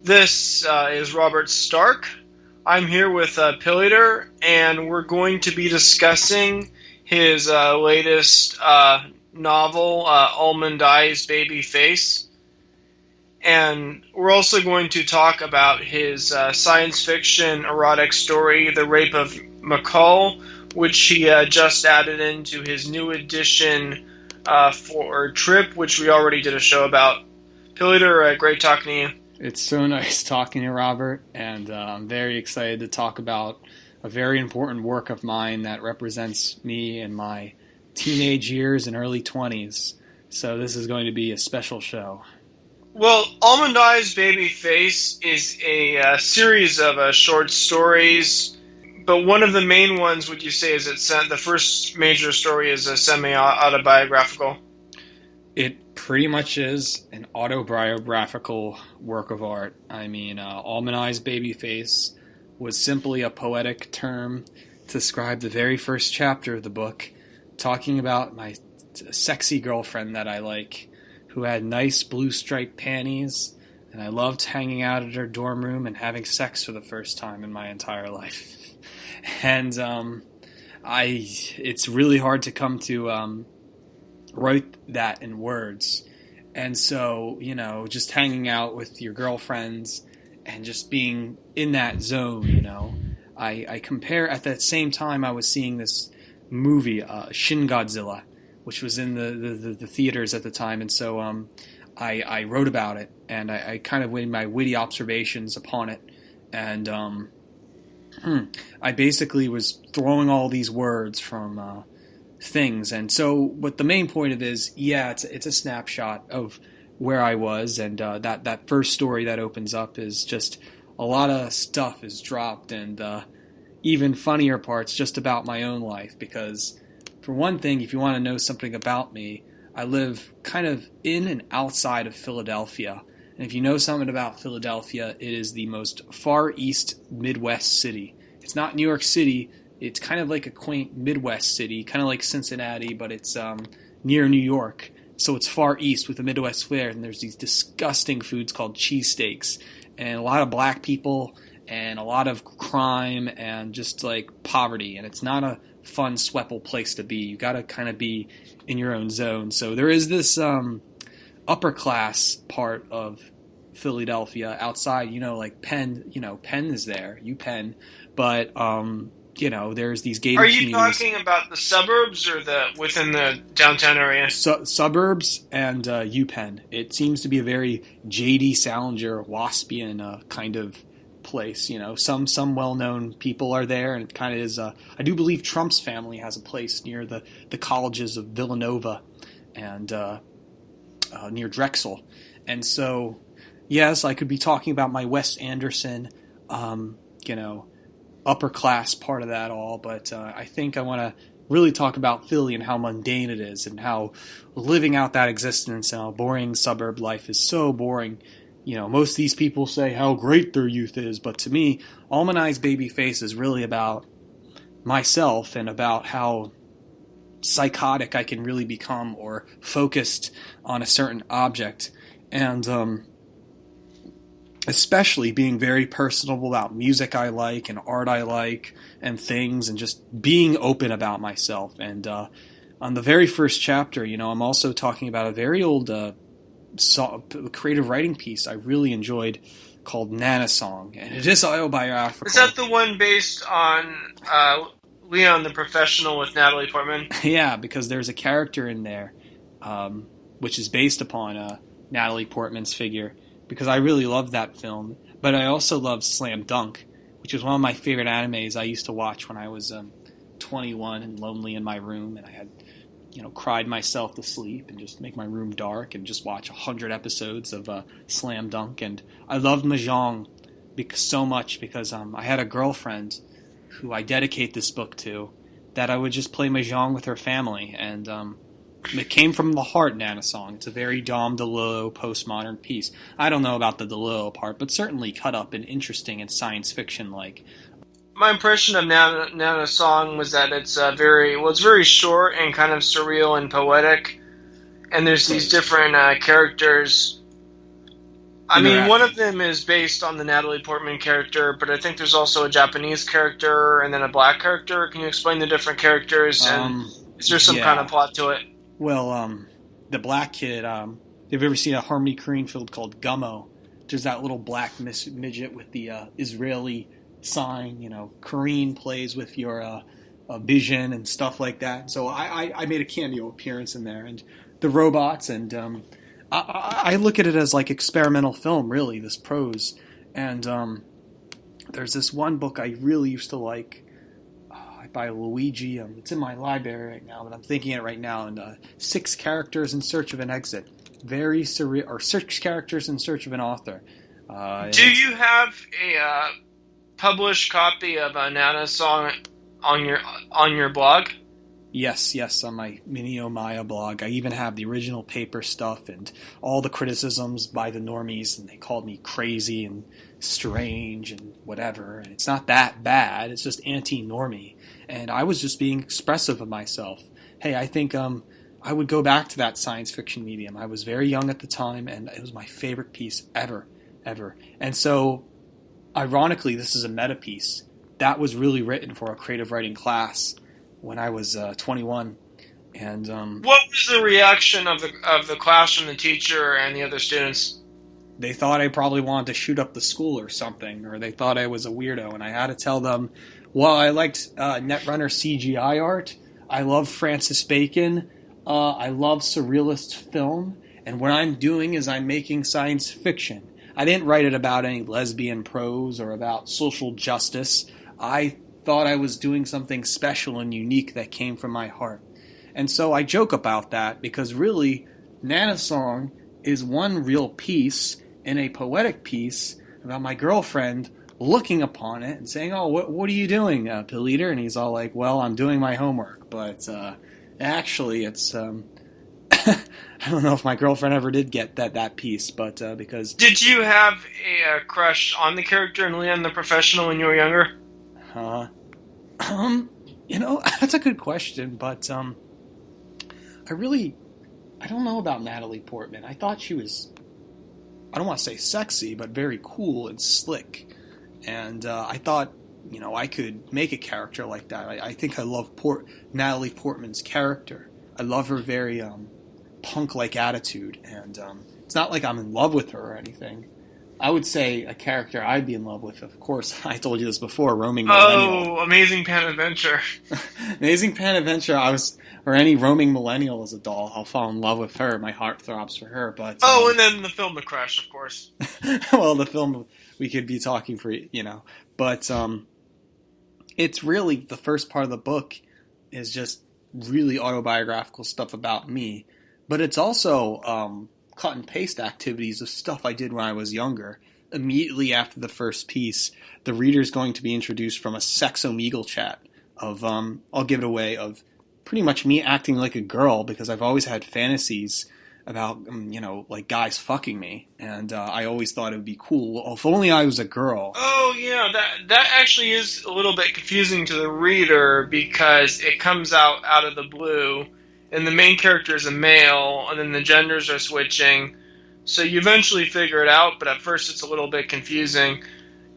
This is Robert Stark. I'm here with Pilleater, and we're going to be discussing his latest novel, Almond Eyes Baby Face. And we're also going to talk about his science fiction erotic story, The Rape of Mcll, which he just added into his new edition for Trip, which we already did a show about. Pilleater, great talking to you. It's so nice talking to you, Robert, and I'm very excited to talk about a very important work of mine that represents me in my teenage years and early 20s. So this is going to be a special show. Well, Almond Eyes Baby Face is a series of short stories, but one of the main ones, would you say, is the first major story is a semi-autobiographical? It pretty much is an autobiographical work of art. I mean, Almond Eyes Baby Face was simply a poetic term to describe the very first chapter of the book, talking about my sexy girlfriend that I like, who had nice blue striped panties, and I loved hanging out at her dorm room and having sex for the first time in my entire life. And it's really hard to come to write that in words. And so, just hanging out with your girlfriends and just being in that zone, I compare, at that same time I was seeing this movie, Shin Godzilla, which was in the theaters at the time. And so I wrote about it, and I kind of made my witty observations upon it. And I basically was throwing all these words from things. And so what the main point of is, it's a snapshot of where I was, and that first story that opens up is just a lot of stuff is dropped, and even funnier parts just about my own life, because for one thing, if you want to know something about me, I live kind of in and outside of Philadelphia. And if you know something about Philadelphia, it is the most far east Midwest city. It's not New York City. It's kind of like a quaint Midwest city, kind of like Cincinnati, but it's near New York. So it's far east with a Midwest flair, and there's these disgusting foods called cheesesteaks, and a lot of black people, and a lot of crime, and just like poverty. And it's not a fun, sweatable place to be. You got to kind of be in your own zone. So there is this upper class part of Philadelphia outside, like Penn, Penn is there, UPenn, but there's these gated communities. Are you talking about the suburbs or within the downtown area? Suburbs and UPenn. It seems to be a very J.D. Salinger, waspian kind of place. Some well-known people are there, and it kind of is. I do believe Trump's family has a place near the colleges of Villanova and near Drexel. And so, yes, I could be talking about my Wes Anderson, upper class part of that all, but I think I want to really talk about Philly and how mundane it is, and how living out that existence and how boring suburb life is so boring. Most of these people say how great their youth is, but to me, Almond Eyes Baby Face is really about myself and about how psychotic I can really become, or focused on a certain object. And especially being very personable about music I like and art I like and things, and just being open about myself. And on the very first chapter, I'm also talking about a very old creative writing piece I really enjoyed called Nana Song, and it is autobiographical. Is that the one based on Leon the Professional with Natalie Portman? Yeah, because there's a character in there which is based upon Natalie Portman's figure, because I really loved that film. But I also loved Slam Dunk, which was one of my favorite animes I used to watch when I was 21 and lonely in my room, and I had cried myself to sleep and just make my room dark and just watch 100 episodes of Slam Dunk. And I loved Mahjong so much because I had a girlfriend who I dedicate this book to, that I would just play Mahjong with her family. And it came from the heart, Nana Song. It's a very Dom DeLillo postmodern piece. I don't know about the DeLillo part, but certainly cut up and interesting and science fiction-like. My impression of Nana Song was that it's very short and kind of surreal and poetic, and there's these different characters I mean, one of them is based on the Natalie Portman character, but I think there's also a Japanese character and then a black character. Can you explain the different characters, and is there some kind of plot to it? Well, the black kid, have you ever seen a Harmony Korine film called Gummo? There's that little black midget with the Israeli sign, Korine plays with your vision and stuff like that. So I made a cameo appearance in there, and the robots, and I look at it as like experimental film, really, this prose. And there's this one book I really used to like by Luigi. It's in my library right now, but I'm thinking it right now. And 6 Characters in Search of an Exit. Very surreal, or 6 Characters in Search of an Author. Do you have a published copy of a Nana song on your blog? Yes, on my Mini Maya blog. I even have the original paper stuff and all the criticisms by the normies, and they called me crazy and strange and whatever, and it's not that bad, it's just anti-normie, and I was just being expressive of myself. Hey, I think I would go back to that science fiction medium. I was very young at the time, and it was my favorite piece ever. And so, ironically, this is a meta piece. That was really written for a creative writing class when I was 21, and what was the reaction of the class from the teacher and the other students? They thought I probably wanted to shoot up the school or something, or they thought I was a weirdo, and I had to tell them, well, I liked Netrunner CGI art, I love Francis Bacon, I love surrealist film, and what I'm doing is I'm making science fiction. I didn't write it about any lesbian prose or about social justice. I thought I was doing something special and unique that came from my heart. And so I joke about that because really, Nana Song is one real piece in a poetic piece about my girlfriend looking upon it and saying, oh, what are you doing, Pilleater? And he's all like, well, I'm doing my homework. But actually, it's... I don't know if my girlfriend ever did get that piece, but because... Did you have a crush on the character in Leon the Professional when you were younger? That's a good question, but I don't know about Natalie Portman. I thought she was, I don't want to say sexy, but very cool and slick. And I thought, I could make a character like that. I think I love Natalie Portman's character. I love her very punk-like attitude, and it's not like I'm in love with her or anything. I would say a character I'd be in love with, of course, I told you this before, roaming millennial. Oh, Amazing Pan Adventure. Amazing Pan Adventure, or any roaming millennial as a doll, I'll fall in love with her, my heart throbs for her, but... and then the film The Crush, of course. Well, the film, we could be talking for, but it's really, the first part of the book is just really autobiographical stuff about me, but it's also... cut and paste activities of stuff I did when I was younger. Immediately after the first piece, the reader's going to be introduced from a sex Omegle chat of, I'll give it away, of pretty much me acting like a girl because I've always had fantasies about, like guys fucking me. And I always thought it would be cool. Well, if only I was a girl. Oh, yeah, that actually is a little bit confusing to the reader because it comes out of the blue. And the main character is a male, and then the genders are switching. So you eventually figure it out, but at first it's a little bit confusing.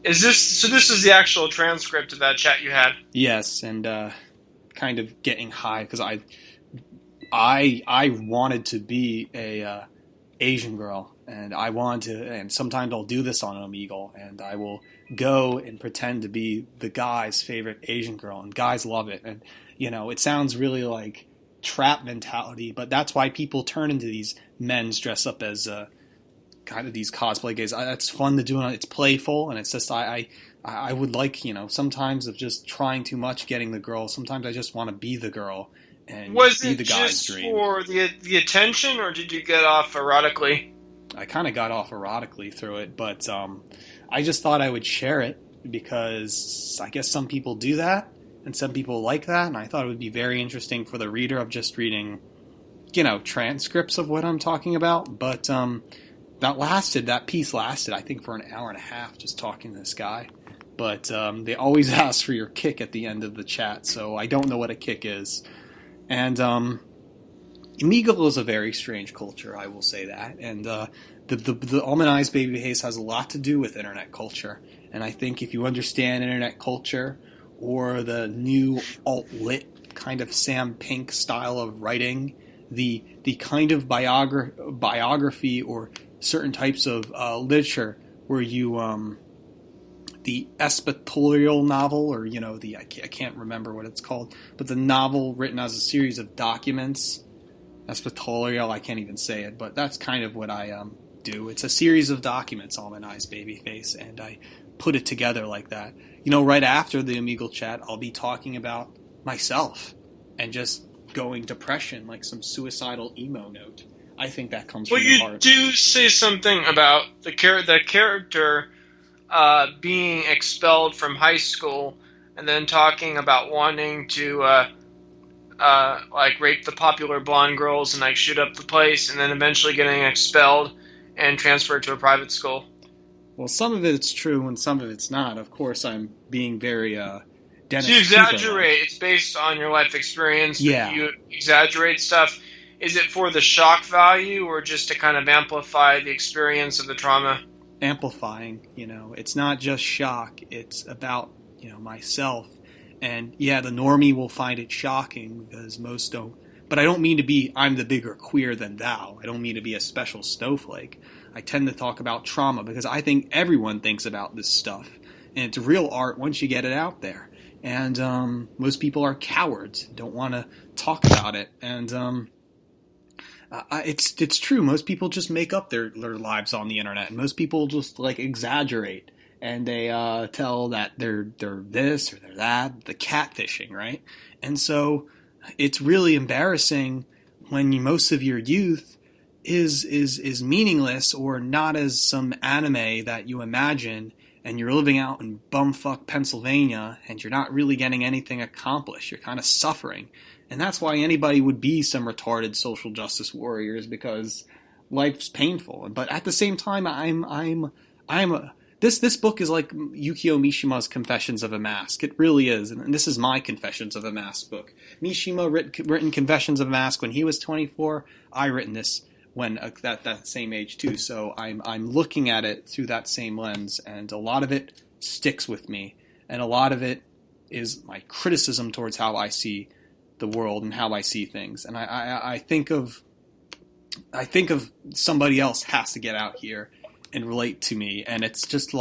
This is the actual transcript of that chat you had? Yes, and kind of getting high, because I wanted to be a Asian girl, and I wanted to, and sometimes I'll do this on Omegle, and I will go and pretend to be the guy's favorite Asian girl, and guys love it. And, it sounds really like trap mentality, but that's why people turn into these men's dress up as kind of these cosplay gays. It's fun to do, it's playful, and it's just I would like, sometimes of just trying too much getting the girl. Sometimes I just want to be the girl and be the guy's dream. Was it just for the attention, or did you get off erotically? I kind of got off erotically through it, but I just thought I would share it because I guess some people do that. And some people like that, and I thought it would be very interesting for the reader of just reading, transcripts of what I'm talking about. But that piece lasted, I think, for an hour and a half, just talking to this guy. But they always ask for your kick at the end of the chat, so I don't know what a kick is. And, Omegle is a very strange culture, I will say that, and the Almond Eyes Baby Face has a lot to do with internet culture, and I think if you understand internet culture or the new alt-lit kind of Sam Pink style of writing, the kind of biography or certain types of literature where you the espetorial novel, or I can't remember what it's called, but the novel written as a series of documents. Espetorial, I can't even say it, but that's kind of what I do. It's a series of documents, Almond Eyes Baby Face, and I put it together like that. Right after the Omegle chat, I'll be talking about myself and just going depression, like some suicidal emo note. I think that comes from the heart. Well, you do say something about the character being expelled from high school, and then talking about wanting to rape the popular blonde girls and shoot up the place, and then eventually getting expelled and transferred to a private school. Well, some of it's true and some of it's not. Of course, I'm being very Dennis. So you exaggerate. It's based on your life experience. Yeah. You exaggerate stuff. Is it for the shock value, or just to kind of amplify the experience of the trauma? Amplifying. It's not just shock. It's about myself. And yeah, the normie will find it shocking because most don't. But I don't mean to be, I'm the bigger queer than thou. I don't mean to be a special snowflake. I tend to talk about trauma because I think everyone thinks about this stuff. And it's real art once you get it out there. And most people are cowards, don't want to talk about it. And it's true. Most people just make up their lives on the internet. And most people just exaggerate. And they tell that they're this or they're that, the catfishing, right? And so it's really embarrassing when most of your youth is meaningless or not as some anime that you imagine, and you're living out in bumfuck Pennsylvania and you're not really getting anything accomplished. You're kind of suffering. And that's why anybody would be some retarded social justice warriors, because life's painful. But at the same time, This book is like Yukio Mishima's Confessions of a Mask. It really is, and this is my Confessions of a Mask book. Mishima written Confessions of a Mask when he was 24. I written this when that same age too. So I'm looking at it through that same lens, and a lot of it sticks with me, and a lot of it is my criticism towards how I see the world and how I see things. And I think of somebody else has to get out here and relate to me, and it's just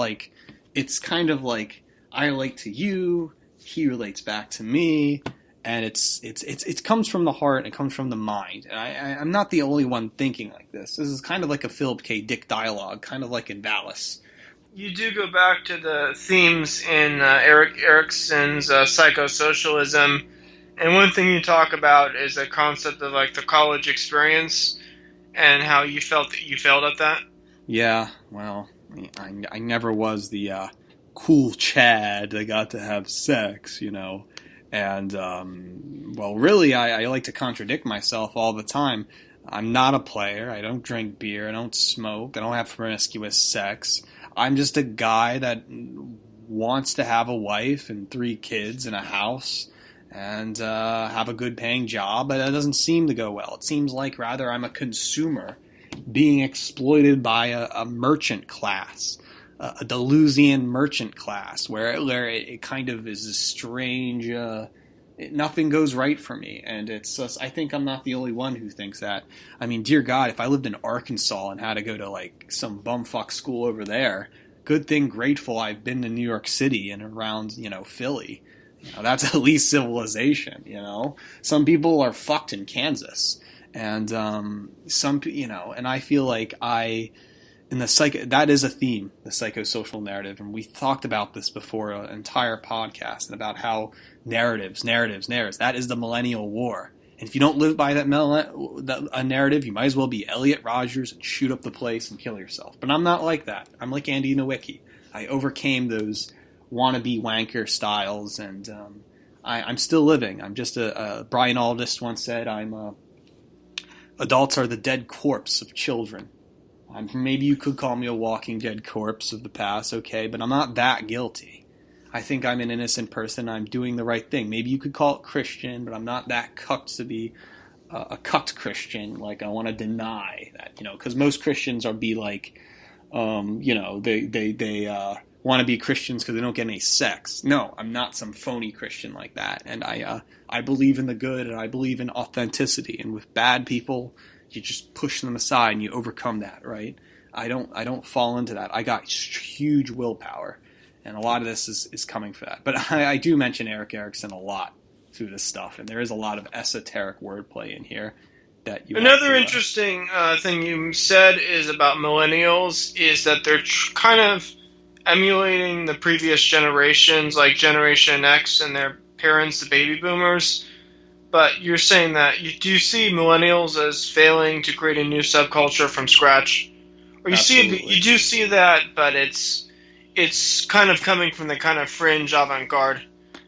it's kind of like I relate to you, he relates back to me, and it comes from the heart, it comes from the mind, and I'm not the only one thinking like this. This is kind of like a Philip K. Dick dialogue, kind of like in Valis. You do go back to the themes in Erik Erikson's Psychosocialism, and one thing you talk about is the concept of the college experience and how you felt that you failed at that. Yeah, well, I never was the cool Chad that got to have sex, and, well, really, I like to contradict myself all the time. I'm not a player, I don't drink beer, I don't smoke, I don't have promiscuous sex. I'm just a guy that wants to have a wife and 3 kids and a house and have a good paying job, but that doesn't seem to go well. It seems like rather I'm a consumer being exploited by a merchant class, a Deleuzian merchant class, where it kind of is a strange, nothing goes right for me. And it's just, I think I'm not the only one who thinks that. I mean, dear God, if I lived in Arkansas and had to go to some bumfuck school over there, good thing grateful I've been to New York City and around, Philly. That's at least civilization, Some people are fucked in Kansas. And and I feel like that is a theme, the psychosocial narrative, and we talked about this before an entire podcast, and about how narratives, that is the millennial war. And if you don't live by that narrative, you might as well be Elliot Rodgers and shoot up the place and kill yourself. But I'm not like that. I'm like Andy Nowicki. I overcame those wannabe wanker styles, and I'm still living. I'm just Brian Aldiss once said, adults are the dead corpse of children. Maybe you could call me a walking dead corpse of the past, okay, but I'm not that guilty. I think I'm an innocent person. I'm doing the right thing. Maybe you could call it Christian, but I'm not that cucked to be a cucked Christian. Like I want to deny that, because most Christians be like, they want to be Christians because they don't get any sex. No, I'm not some phony Christian like that. And I believe in the good, and I believe in authenticity. And with bad people, you just push them aside and you overcome that, right? I don't fall into that. I got huge willpower, and a lot of this is coming for that. But I do mention Erik Erikson a lot through this stuff, and there is a lot of esoteric wordplay in here that you. Another interesting thing you said is about millennials is that they're kind of emulating the previous generations, like Generation X and their parents, the baby boomers. But you're saying that you do see millennials as failing to create a new subculture from scratch, or you do see that, but it's kind of coming from the kind of fringe avant-garde,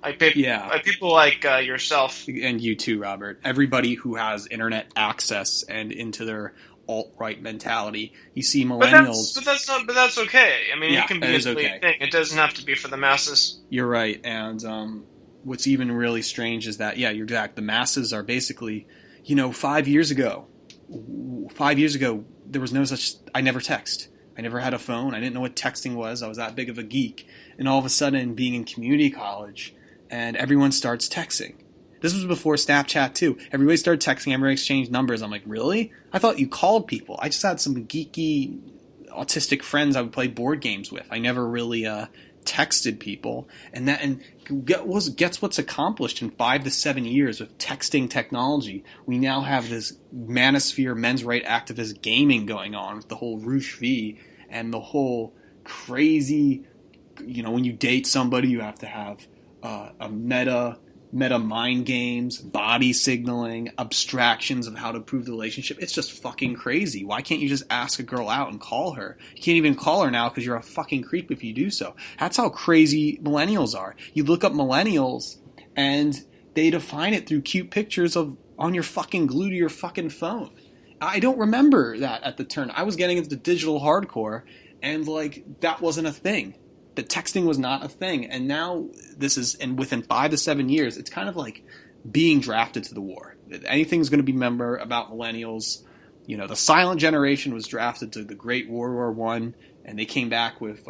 like people like yourself and you too, Robert. Everybody who has internet access and into their alt-right mentality. You see millennials, but that's okay. I mean, it can be a thing. It doesn't have to be for the masses. You're right, and what's even really strange is that you're exact. The masses are basically, 5 years ago, there was no such. I never text. I never had a phone. I didn't know what texting was. I was that big of a geek, and all of a sudden, being in community college, and everyone starts texting. This was before Snapchat, too. Everybody started texting, everybody exchanged numbers. I'm like, really? I thought you called people. I just had some geeky, autistic friends I would play board games with. I never really texted people. And guess what's accomplished in 5 to 7 years with texting technology? We now have this manosphere, men's right activist gaming going on with the whole Roosh V and the whole crazy, when you date somebody, you have to have a meta mind games, body signaling, abstractions of how to prove the relationship. It's just fucking crazy. Why can't you just ask a girl out and call her? You can't even call her now because you're a fucking creep if you do so. That's how crazy millennials are. You look up millennials and they define it through cute pictures on your fucking glue to your fucking phone. I don't remember that at the turn. I was getting into digital hardcore and that wasn't a thing. That texting was not a thing, and now and within 5 to 7 years, it's kind of like being drafted to the war. Anything's going to be about millennials. The silent generation was drafted to the Great World War I, and they came back with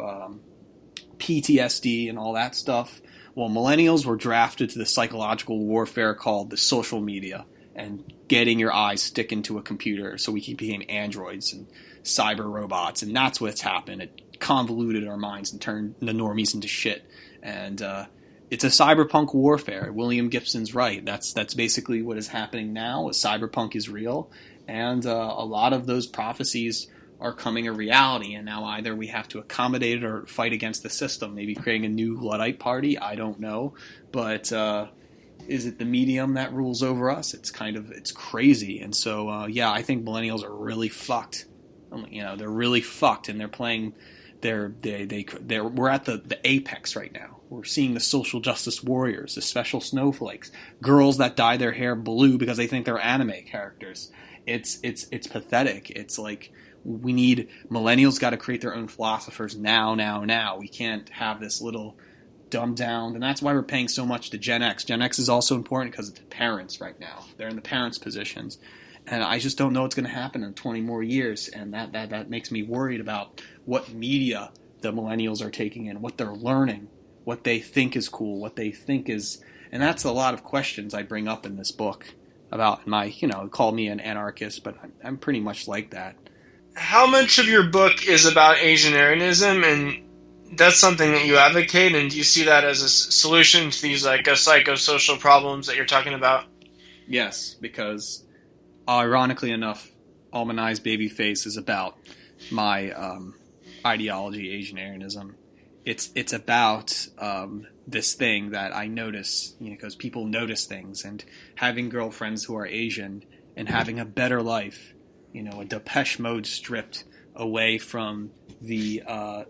PTSD and all that stuff. Well, millennials were drafted to the psychological warfare called the social media and getting your eyes stick into a computer, so we became androids and cyber robots, and that's what's happened. It convoluted our minds and turned the normies into shit. And it's a cyberpunk warfare. William Gibson's right. That's basically what is happening now. Cyberpunk is real, and a lot of those prophecies are coming a reality. And now either we have to accommodate it or fight against the system. Maybe creating a new Luddite party. I don't know, but is it the medium that rules over us? It's crazy. And so I think millennials are really fucked. They're really fucked, and they're playing. We're at the apex right now. We're seeing the social justice warriors, the special snowflakes, girls that dye their hair blue because they think they're anime characters. It's pathetic. It's like millennials got to create their own philosophers now. We can't have this little dumbed down, and that's why we're paying so much to Gen X. Gen X is also important because it's parents right now. They're in the parents' positions. And I just don't know what's going to happen in 20 more years, and that makes me worried about what media the millennials are taking in, what they're learning, what they think is cool, what they think is... And that's a lot of questions I bring up in this book about call me an anarchist, but I'm pretty much like that. How much of your book is about Asian arianism, and that's something that you advocate, and do you see that as a solution to these psychosocial problems that you're talking about? Yes, because... ironically enough, Almond Eyes Baby Face is about my ideology, Asian arianism. It's about this thing that I notice, because people notice things, and having girlfriends who are Asian and having a better life, a Depeche Mode stripped away from the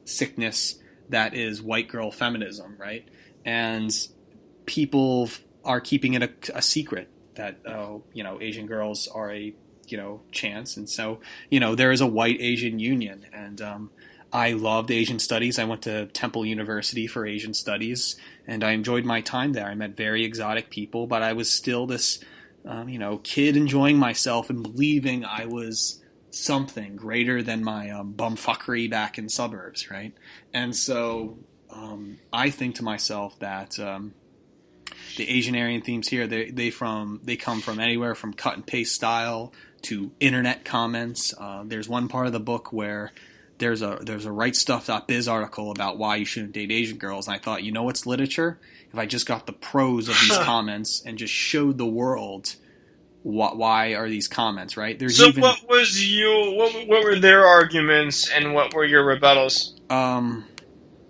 sickness that is white girl feminism, right? And people are keeping it a secret. That Asian girls are a chance, and so there is a white Asian union, and I loved Asian studies. I went to Temple University for Asian studies, and I enjoyed my time there. I met very exotic people, but I was still this kid enjoying myself and believing I was something greater than my bumfuckery back in suburbs, right? And so I think to myself that the Asian Aryan themes here, they come from anywhere from cut and paste style to internet comments. There's one part of the book where there's a rightstuff.biz article about why you shouldn't date Asian girls, and I thought, what's literature? If I just got the prose of these comments and just showed the world why are these comments, right? What were their arguments and what were your rebuttals?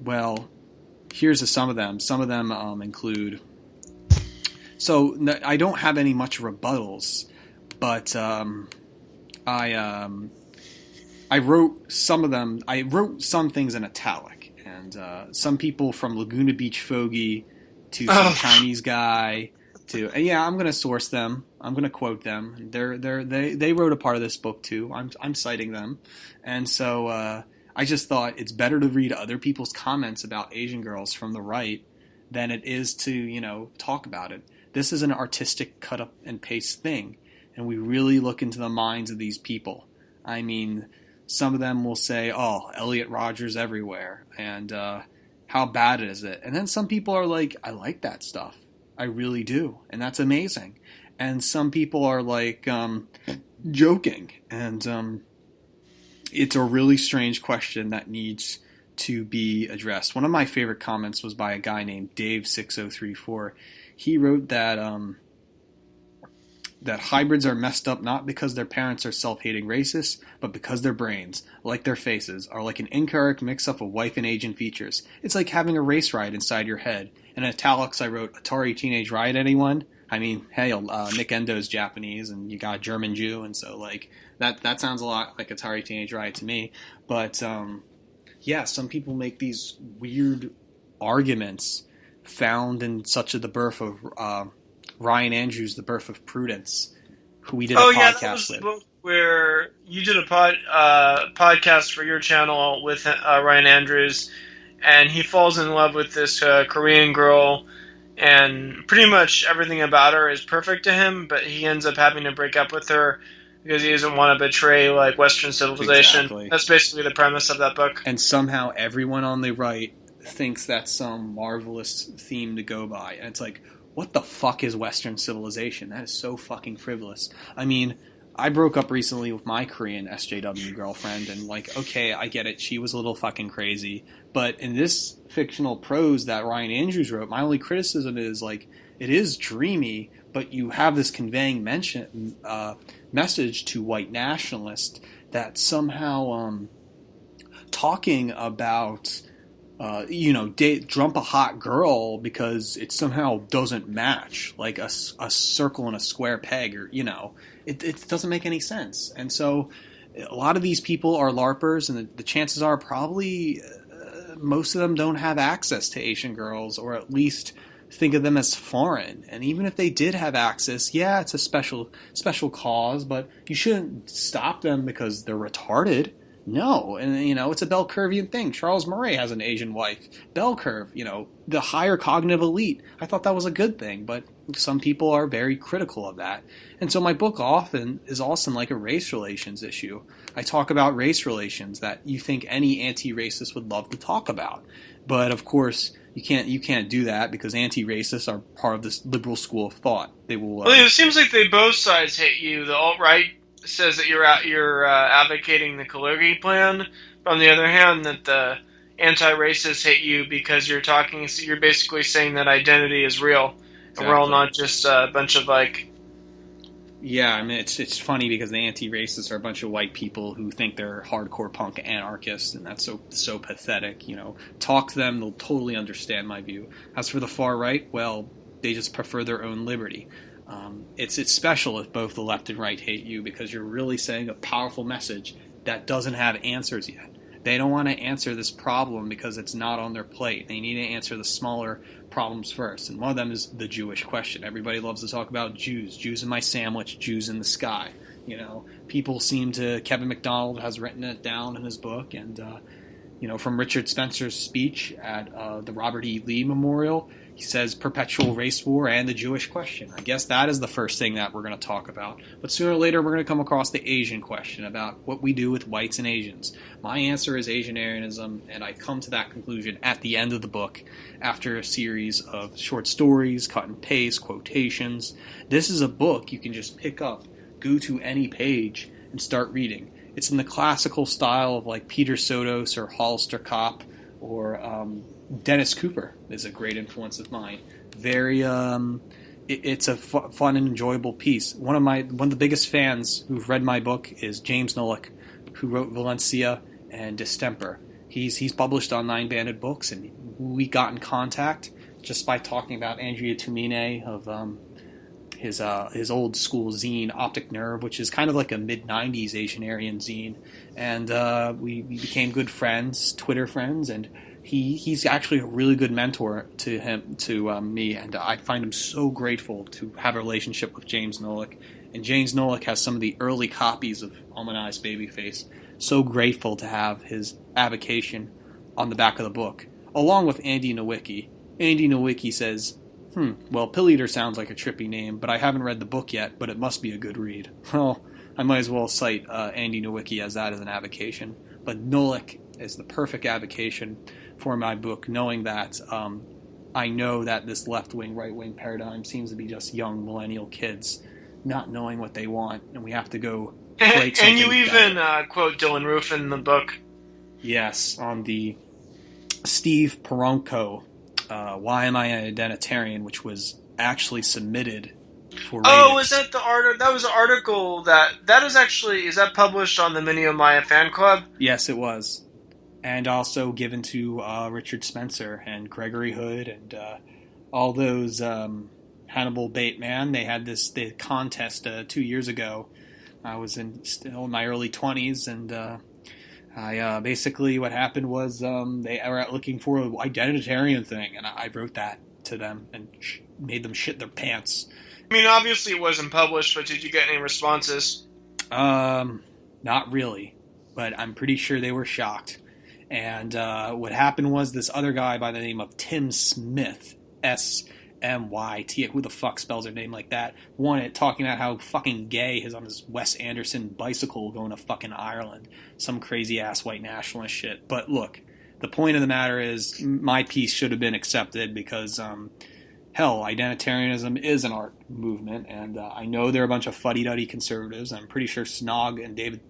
Well, here's some of them. Some of them include. So I don't have any much rebuttals, but I wrote some of them. I wrote some things in italic, and some people from Laguna Beach Fogey to some Chinese guy to I'm going to source them. I'm going to quote them. They wrote a part of this book too. I'm citing them, and so I just thought it's better to read other people's comments about Asian girls from the right than it is to talk about it. This is an artistic cut up and paste thing, and we really look into the minds of these people. I mean, some of them will say, "Oh, Elliot Rodgers everywhere," and how bad is it? And then some people are like, "I like that stuff. I really do, and that's amazing." And some people are like joking, and it's a really strange question that needs to be addressed. One of my favorite comments was by a guy named Dave6034. He wrote that that hybrids are messed up not because their parents are self-hating racists, but because their brains, like their faces, are like an incorrect mix-up of wife and Asian features. It's like having a race riot inside your head. In italics, I wrote, Atari Teenage Riot, anyone? I mean, hey, Nick Endo's Japanese, and you got German Jew, and so like that sounds a lot like Atari Teenage Riot to me. But some people make these weird arguments found in such the birth of Ryan Andrews, The Birth of Prudence, who we did a podcast that was with. The book where you did a podcast for your channel with Ryan Andrews, and he falls in love with this Korean girl, and pretty much everything about her is perfect to him, but he ends up having to break up with her because he doesn't want to betray like Western civilization. Exactly. That's basically the premise of that book. And somehow everyone on the right thinks that's some marvelous theme to go by, and it's like, what the fuck is Western civilization? That is so fucking frivolous. I mean, I broke up recently with my Korean SJW girlfriend, and like, okay, I get it, she was a little fucking crazy, but in this fictional prose that Ryan Andrews wrote, my only criticism is like, it is dreamy, but you have this conveying message to white nationalists that somehow talking about dump a hot girl because it somehow doesn't match, like a circle and a square peg, or it doesn't make any sense. And so a lot of these people are LARPers, and the chances are probably most of them don't have access to Asian girls, or at least think of them as foreign. And even if they did have access, yeah, it's a special cause, but you shouldn't stop them because they're retarded. No, and it's a bell curvian thing. Charles Murray has an Asian wife. Bell curve, the higher cognitive elite. I thought that was a good thing, but some people are very critical of that. And so my book often is also like a race relations issue. I talk about race relations that you think any anti-racist would love to talk about. But of course, you can't do that because anti-racists are part of this liberal school of thought. They will. Well, it seems like both sides hate you. The alt-right says that you're advocating the Kalergi plan. But on the other hand, that the anti-racists hate you because you're basically saying that identity is real. Exactly. And we're all not just a bunch of like... Yeah, I mean, it's funny because the anti-racists are a bunch of white people who think they're hardcore punk anarchists, and that's so pathetic. Talk to them, they'll totally understand my view. As for the far right, well, they just prefer their own liberty. It's special if both the left and right hate you because you're really saying a powerful message that doesn't have answers yet. They don't want to answer this problem because it's not on their plate. They need to answer the smaller problems first, and one of them is the Jewish question. Everybody loves to talk about Jews in my sandwich, Jews in the sky. People seem to... Kevin McDonald has written it down in his book, and from Richard Spencer's speech at the Robert E. Lee Memorial. He says perpetual race war and the Jewish question. I guess that is the first thing that we're going to talk about. But sooner or later, we're going to come across the Asian question about what we do with whites and Asians. My answer is Asian Arianism, and I come to that conclusion at the end of the book after a series of short stories, cut and paste, quotations. This is a book you can just pick up, go to any page, and start reading. It's in the classical style of like Peter Sotos or Hollister Kopp or Dennis Cooper is a great influence of mine. Very, it's a fun and enjoyable piece. One of the biggest fans who've read my book is James Nolik, who wrote Valencia and Distemper. He's published on 9-banded books, and we got in contact just by talking about Andrea Tumine of his old school zine Optic Nerve, which is kind of like a mid-90s Asian Aryan zine, and we became good friends, Twitter friends, and he's actually a really good mentor to me, and I find him so grateful to have a relationship with James Nolik. And James Nolik has some of the early copies of Almond Eyes Baby Face. So grateful to have his avocation on the back of the book, along with Andy Nowicki. Andy Nowicki says, well, Pilleater sounds like a trippy name, but I haven't read the book yet, but it must be a good read. Well, I might as well cite Andy Nowicki as that as an avocation. But Nolik is the perfect avocation for my book, knowing that I know that this left-wing, right-wing paradigm seems to be just young millennial kids not knowing what they want, and we have to go create something. And you even quote Dylan Roof in the book. Yes, on the Steve Peronko, Why Am I an Identitarian, which was actually submitted for ratings. Oh, is that the article? That was an article that is actually, is that published on the Minio Maya fan club? Yes, it was. And also given to Richard Spencer and Gregory Hood and all those Hannibal Bateman. They had the contest 2 years ago. I was still in my early 20s, and I basically what happened was they were looking for an identitarian thing, and I wrote that to them and made them shit their pants. I mean, obviously it wasn't published, but did you get any responses? Not really, but I'm pretty sure they were shocked. And what happened was this other guy by the name of Tim Smith, SMYT, who the fuck spells their name like that, won it, talking about how fucking gay he is on his Wes Anderson bicycle going to fucking Ireland. Some crazy-ass white nationalist shit. But look, the point of the matter is my piece should have been accepted because, hell, identitarianism is an art movement, and I know they're a bunch of fuddy-duddy conservatives. I'm pretty sure David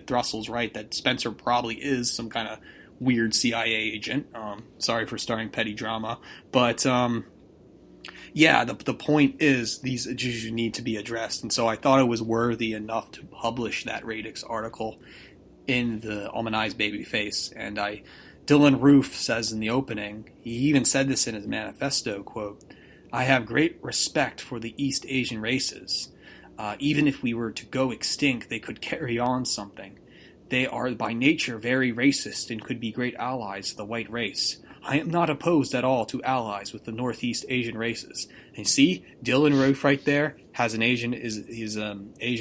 Thrussell's right that Spencer probably is some kind of weird CIA agent. Sorry for starting petty drama. But, yeah, the point is these issues need to be addressed. And so I thought it was worthy enough to publish that Radix article in the Almond Eyes Baby Face. And Dylan Roof says in the opening, he even said this in his manifesto, quote, "I have great respect for the East Asian races. Even if we were to go extinct, they could carry on something. They are by nature very racist and could be great allies to the white race. I am not opposed at all to allies with the Northeast Asian races." And see, Dylan Roof right there has Asian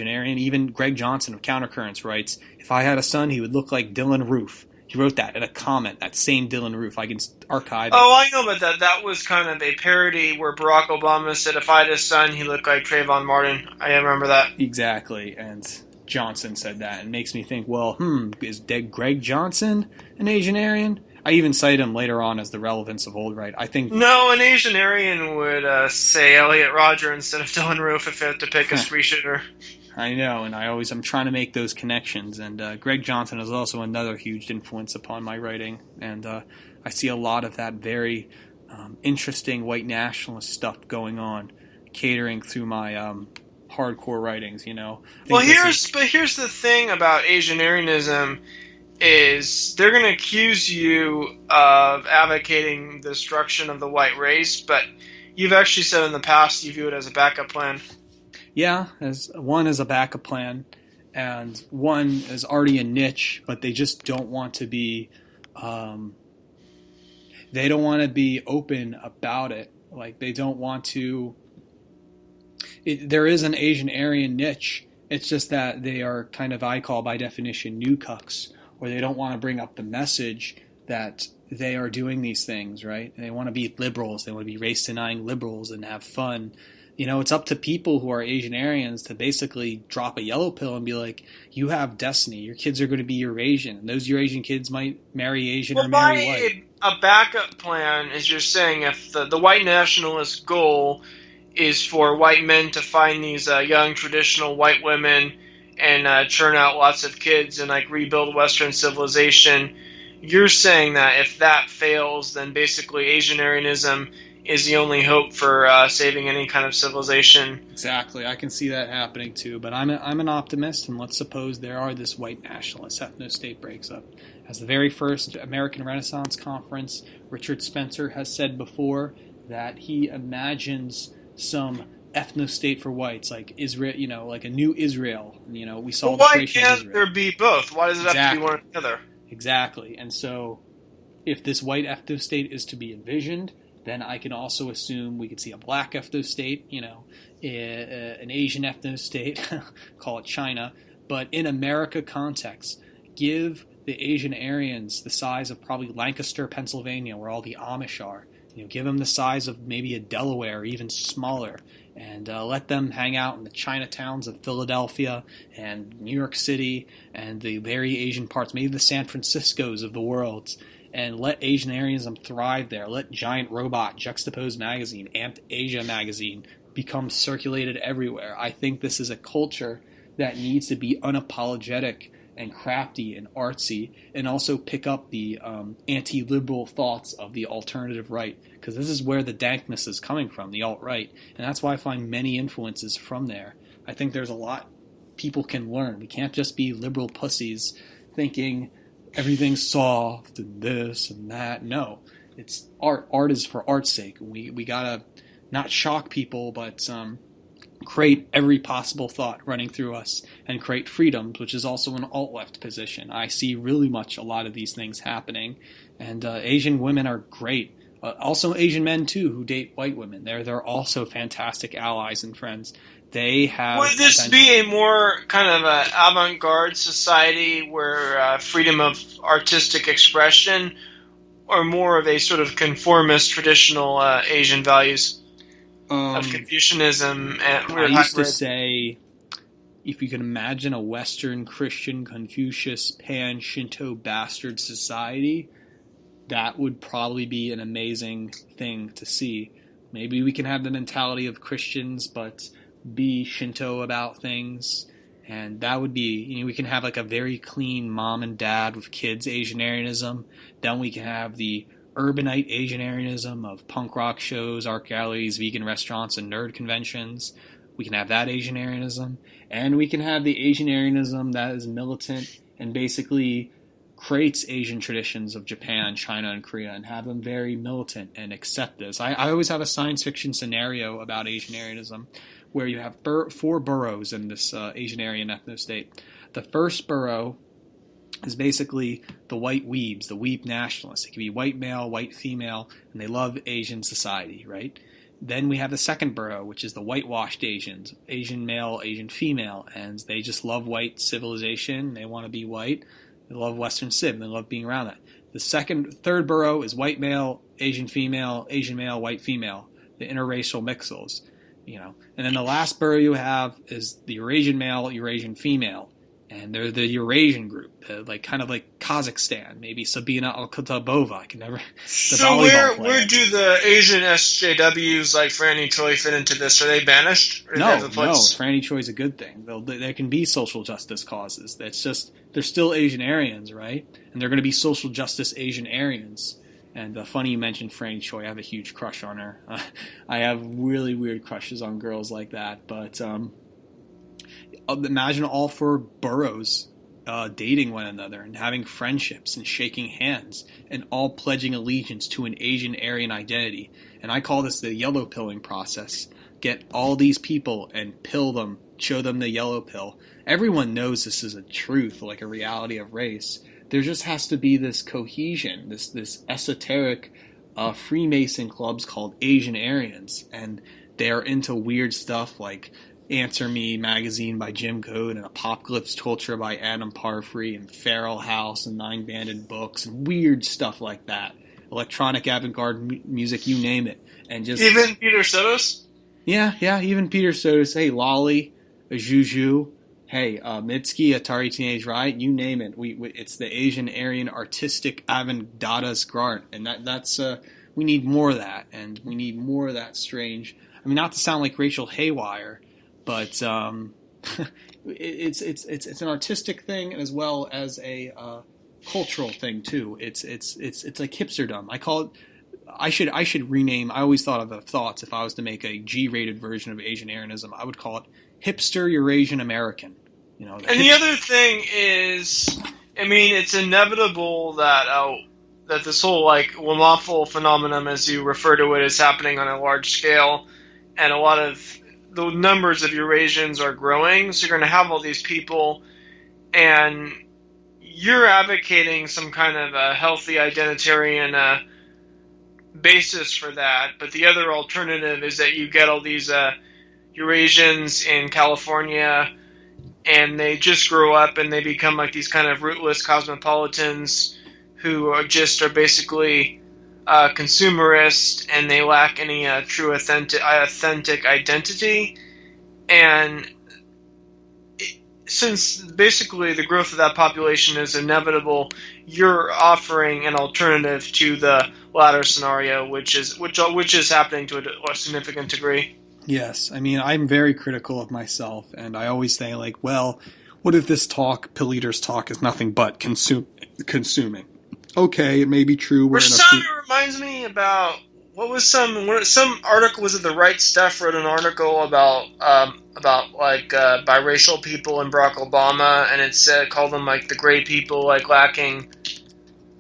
Aryan. Even Greg Johnson of Countercurrents writes, "If I had a son, he would look like Dylan Roof." He wrote that in a comment, that same Dylan Roof. I can archive it. Oh, I know about that. That was kind of a parody where Barack Obama said, if I had a son, he looked like Trayvon Martin. I remember that. Exactly, and Johnson said that. It makes me think, well, is Greg Johnson an Asian Aryan? I even cite him later on as the relevance of old right. I think no, an Asian Aryan would say Elliot Rodger instead of Dylan Roof if they had to pick a street shooter. I know, and I'm trying to make those connections. And Greg Johnson is also another huge influence upon my writing, and I see a lot of that very interesting white nationalist stuff going on, catering through my hardcore writings. Well, here's the thing about Asian Aryanism is they're going to accuse you of advocating the destruction of the white race, but you've actually said in the past you view it as a backup plan. Yeah, as one is a backup plan, and one is already a niche, but they just don't want to be. They don't want to be open about it. Like they don't want to. There is an Asian Aryan niche. It's just that they are kind of, I call by definition, new cucks, or they don't want to bring up the message that they are doing these things, right? And they want to be liberals. They want to be race-denying liberals and have fun. You know, it's up to people who are Asian Aryans to basically drop a yellow pill and be like, you have destiny. Your kids are going to be Eurasian. And those Eurasian kids might marry Asian or marry white. A backup plan is you're saying if the white nationalist goal is for white men to find these young traditional white women and churn out lots of kids and like rebuild Western civilization, you're saying that if that fails, then basically Asian Aryanism is the only hope for saving any kind of civilization. Exactly. I can see that happening too, but I'm an optimist, and let's suppose there are this white nationalist ethno-state breaks up. As the very first American Renaissance conference, Richard Spencer has said before that he imagines some ethno-state for whites, like Israel, you know, like a new Israel. You know, we saw the creation of Israel. Why can't there be both? Why does it have to be one or the other? Exactly. And so if this white ethno-state is to be envisioned, then I can also assume we could see a black ethno-state, you know, an Asian ethno-state, call it China, but in America context, give the Asian Aryans the size of probably Lancaster, Pennsylvania, where all the Amish are. You know, give them the size of maybe a Delaware, or even smaller, and let them hang out in the Chinatowns of Philadelphia and New York City and the very Asian parts, maybe the San Franciscos of the world, and let Asian Aryanism thrive there. Let Giant Robot, Juxtaposed Magazine, Amped Asia Magazine become circulated everywhere. I think this is a culture that needs to be unapologetic and crafty and artsy, and also pick up the anti-liberal thoughts of the alternative right, because this is where the dankness is coming from, the alt-right, and that's why I find many influences from there. I think there's a lot people can learn. We can't just be liberal pussies thinking everything's soft and this and that. No, it's art. Art is for art's sake. We gotta not shock people, but create every possible thought running through us and create freedoms, which is also an alt-left position. I see really much a lot of these things happening, and Asian women are great. Also Asian men too who date white women. They're also fantastic allies and friends. They have. Would this be a more kind of avant-garde society where freedom of artistic expression, or more of a sort of conformist traditional Asian values? Of Confucianism. I used to say, if you can imagine a Western Christian Confucius pan-Shinto bastard society, that would probably be an amazing thing to see. Maybe we can have the mentality of Christians, but be Shinto about things, and that would be, you know, we can have like a very clean mom and dad with kids Asian Aryanism. Then we can have the urbanite Asian Aryanism of punk rock shows, art galleries, vegan restaurants, and nerd conventions. We can have that Asian Aryanism. And we can have the Asian Aryanism that is militant and basically creates Asian traditions of Japan, China, and Korea, and have them very militant and accept this. I always have a science fiction scenario about Asian Aryanism where you have 4 boroughs in this Asian Aryan ethno-state. The first borough is basically the white weebs, the weeb nationalists. It can be white male, white female, and they love Asian society, right? Then we have the second borough, which is the whitewashed Asians, Asian male, Asian female, and they just love white civilization. They want to be white. They love Western civ. They love being around that. The third borough is white male, Asian male, white female, the interracial mixels, you know. And then the last borough you have is the Eurasian male, Eurasian female. And they're the Eurasian group, like kind of like Kazakhstan, maybe Sabina Alkutabova. I can never. So where do the Asian SJWs like Franny Choi fit into this? Are they banished? Or no. Franny Choi is a good thing. There can be social justice causes. That's just they're still Asian Aryans, right? And they're going to be social justice Asian Aryans. And funny you mentioned Franny Choi. I have a huge crush on her. I have really weird crushes on girls like that, but. Imagine all 4 boroughs dating one another and having friendships and shaking hands and all pledging allegiance to an Asian Aryan identity. And I call this the yellow pilling process. Get all these people and pill them, show them the yellow pill. Everyone knows this is a truth, like a reality of race. There just has to be this cohesion, this esoteric Freemason clubs called Asian Aryans, and they're into weird stuff like Answer Me magazine by Jim Code and Apocalypse Culture by Adam Parfrey and Feral House and Nine Banded Books and weird stuff like that. Electronic avant-garde music, you name it. And just even Peter Sotos? Yeah, even Peter Sotos. Hey, Lolly, Juju, hey, Mitski, Atari Teenage Riot, you name it. It's the Asian Aryan artistic avant-garde, and that's we need more of that, and we need more of that strange. I mean, not to sound like Rachel Haywire, but it's an artistic thing as well as a cultural thing too. It's like hipsterdom. I call it. I should rename. I always thought of the thoughts if I was to make a G-rated version of Asian Arianism, I would call it hipster Eurasian American. You know. The other thing is, I mean, it's inevitable that that this whole like waffle phenomenon, as you refer to it, is happening on a large scale, and a lot of the numbers of Eurasians are growing. So you're going to have all these people, and you're advocating some kind of a healthy identitarian basis for that, but the other alternative is that you get all these Eurasians in California, and they just grow up and they become like these kind of rootless cosmopolitans who are basically consumerist, and they lack any true authentic identity. And since basically the growth of that population is inevitable, you're offering an alternative to the latter scenario, which is happening to a significant degree. Yes, I mean, I'm very critical of myself, and I always say, like, well, what if this talk, Pilleater's talk, is nothing but consuming? Okay, it may be true. It reminds me about some article, was it The Right Stuff wrote an article about biracial people and Barack Obama, and it said called them like the gray people, like lacking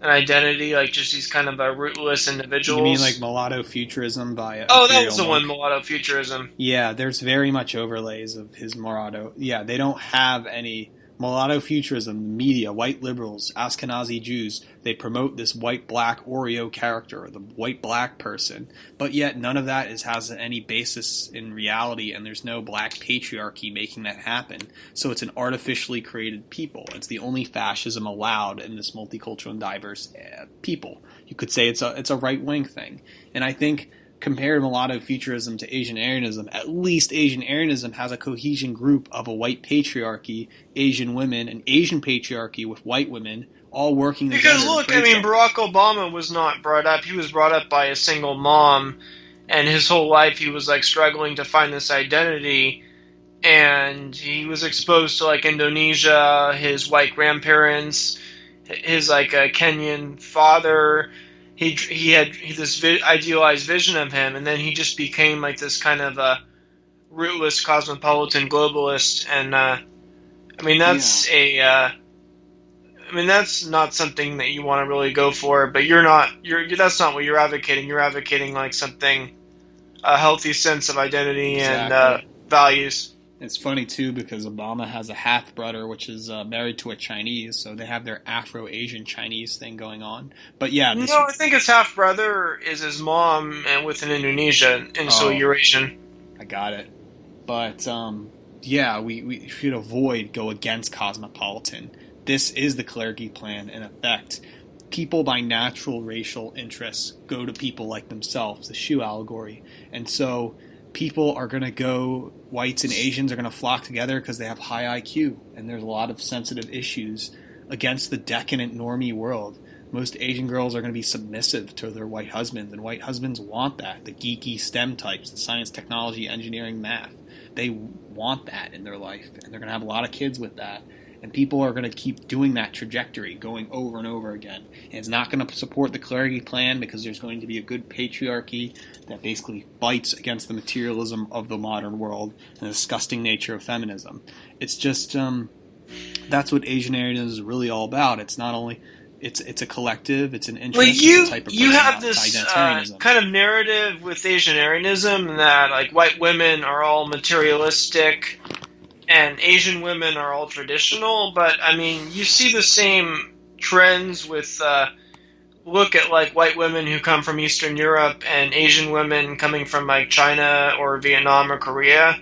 an identity, like just these kind of rootless individuals. You mean like mulatto futurism by that was the one, mulatto futurism. Yeah, there's very much overlays of his mulatto. Yeah, they don't have any mulatto futurism. The media, white liberals, Ashkenazi Jews, they promote this white-black Oreo character, or the white-black person, but yet none of that has any basis in reality, and there's no black patriarchy making that happen. So it's an artificially created people. It's the only fascism allowed in this multicultural and diverse people. You could say it's a right-wing thing. And I think compared mulatto futurism to Asian Arianism, at least Asian Arianism has a cohesion group of a white patriarchy, Asian women, and Asian patriarchy with white women, all working together. Because look, I mean, Barack Obama was not brought up. He was brought up by a single mom, and his whole life he was like struggling to find this identity, and he was exposed to like Indonesia, his white grandparents, his like Kenyan father. He had this idealized vision of him, and then he just became like this kind of rootless cosmopolitan globalist. And I mean, that's that's not something that you want to really go for. But that's not what you're advocating. You're advocating like a healthy sense of identity and values. It's funny, too, because Obama has a half-brother, which is married to a Chinese, so they have their Afro-Asian Chinese thing going on. But yeah... I think his half-brother is his mom and with an Indonesian, and so Eurasian. I got it. But, we should go against cosmopolitan. This is the clergy plan, in effect. People by natural racial interests go to people like themselves, the shoe allegory. And so... people are going to go, whites and Asians are going to flock together because they have high IQ, and there's a lot of sensitive issues against the decadent normie world. Most Asian girls are going to be submissive to their white husbands, and white husbands want that. The geeky STEM types, the science, technology, engineering, math, they want that in their life, and they're going to have a lot of kids with that. And people are going to keep doing that trajectory, going over and over again. And it's not going to support the clergy plan because there's going to be a good patriarchy that basically fights against the materialism of the modern world and the disgusting nature of feminism. It's just, that's what Asian Arianism is really all about. It's not only, it's a collective, it's an interest, it's a type of you have this kind of narrative with Asian Arianism that like white women are all materialistic and Asian women are all traditional, but I mean, you see the same trends with, look at like white women who come from Eastern Europe and Asian women coming from like China or Vietnam or Korea.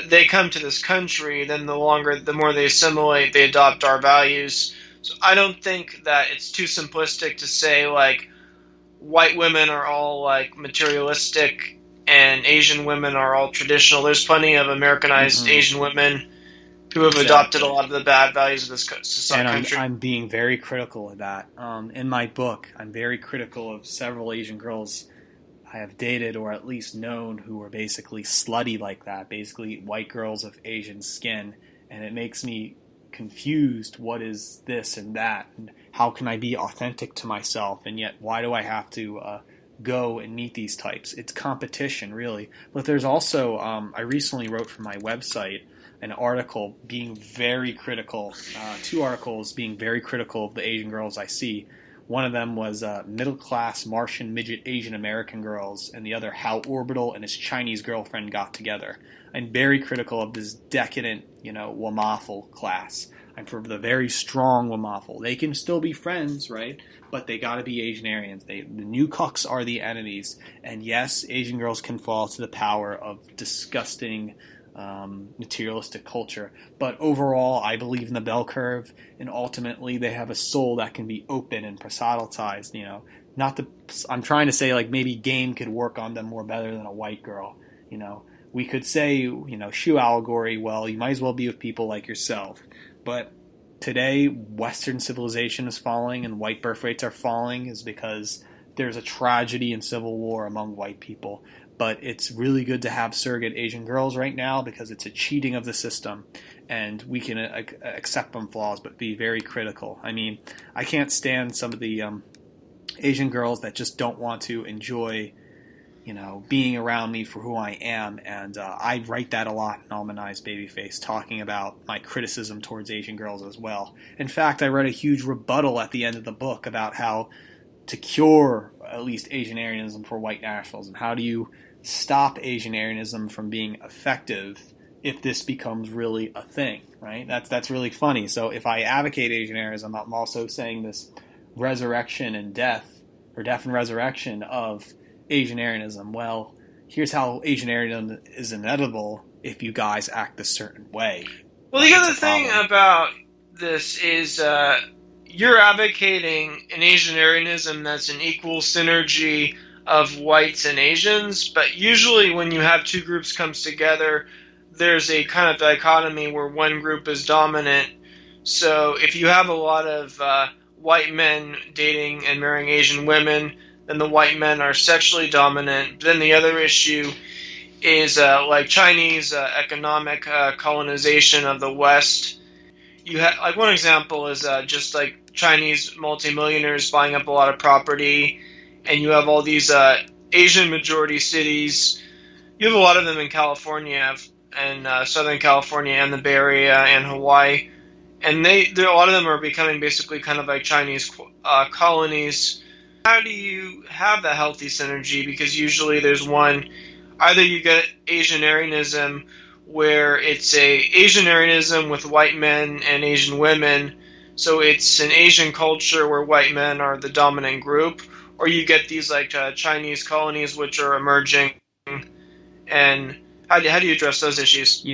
they come to this country, then the more they assimilate, they adopt our values. So I don't think that it's too simplistic to say like white women are all like materialistic and Asian women are all traditional. There's plenty of Americanized Asian women who have adopted a lot of the bad values of this country. I'm being very critical of that. In my book, I'm very critical of several Asian girls I have dated or at least known who were basically slutty like that, basically white girls of Asian skin, and it makes me confused. What is this and that, and how can I be authentic to myself, and yet why do I have to go and meet these types? It's competition, really. But there's also, I recently wrote for my website an article being very critical, two articles being very critical of the Asian girls I see. One of them was middle-class Martian midget Asian American girls, and the other how Orbital and his Chinese girlfriend got together. I'm very critical of this decadent, Wamafel class. I'm for the very strong Wamafel. They can still be friends, right? But they got to be Asian Aryans. The new cucks are the enemies. And yes, Asian girls can fall to the power of disgusting materialistic culture, but overall I believe in the bell curve, and ultimately they have a soul that can be open and proselytized. I'm trying to say like maybe game could work on them more better than a white girl. We could say, shoe allegory, well, you might as well be with people like yourself. But today Western civilization is falling and white birth rates are falling is because there's a tragedy and civil war among white people. But it's really good to have surrogate Asian girls right now because it's a cheating of the system, and we can accept them flaws but be very critical. I mean, I can't stand some of the Asian girls that just don't want to enjoy, being around me for who I am, and I write that a lot in Almond Eyes Baby Face, talking about my criticism towards Asian girls as well. In fact, I wrote a huge rebuttal at the end of the book about how to cure at least Asian Aryanism for white nationalism. How do you stop Asian Aryanism from being effective if this becomes really a thing, right? That's really funny. So if I advocate Asian Aryanism, I'm also saying this resurrection and death, or death and resurrection of Asian Aryanism. Well, here's how Asian Aryanism is inevitable if you guys act a certain way. Well, the other thing about this is you're advocating an Asian Aryanism that's an equal synergy of whites and Asians, but usually when you have two groups comes together, there's a kind of dichotomy where one group is dominant. So if you have a lot of white men dating and marrying Asian women, then the white men are sexually dominant. But then the other issue is like Chinese economic colonization of the West. You have like one example is just like Chinese multimillionaires buying up a lot of property, and you have all these Asian majority cities. You have a lot of them in California and Southern California and the Bay Area and Hawaii, and a lot of them are becoming basically kind of like Chinese colonies. How do you have that healthy synergy? Because usually there's one, either you get Asian Aryanism where it's a Asian Aryanism with white men and Asian women, so it's an Asian culture where white men are the dominant group, or you get these like Chinese colonies which are emerging. And how do you address those issues?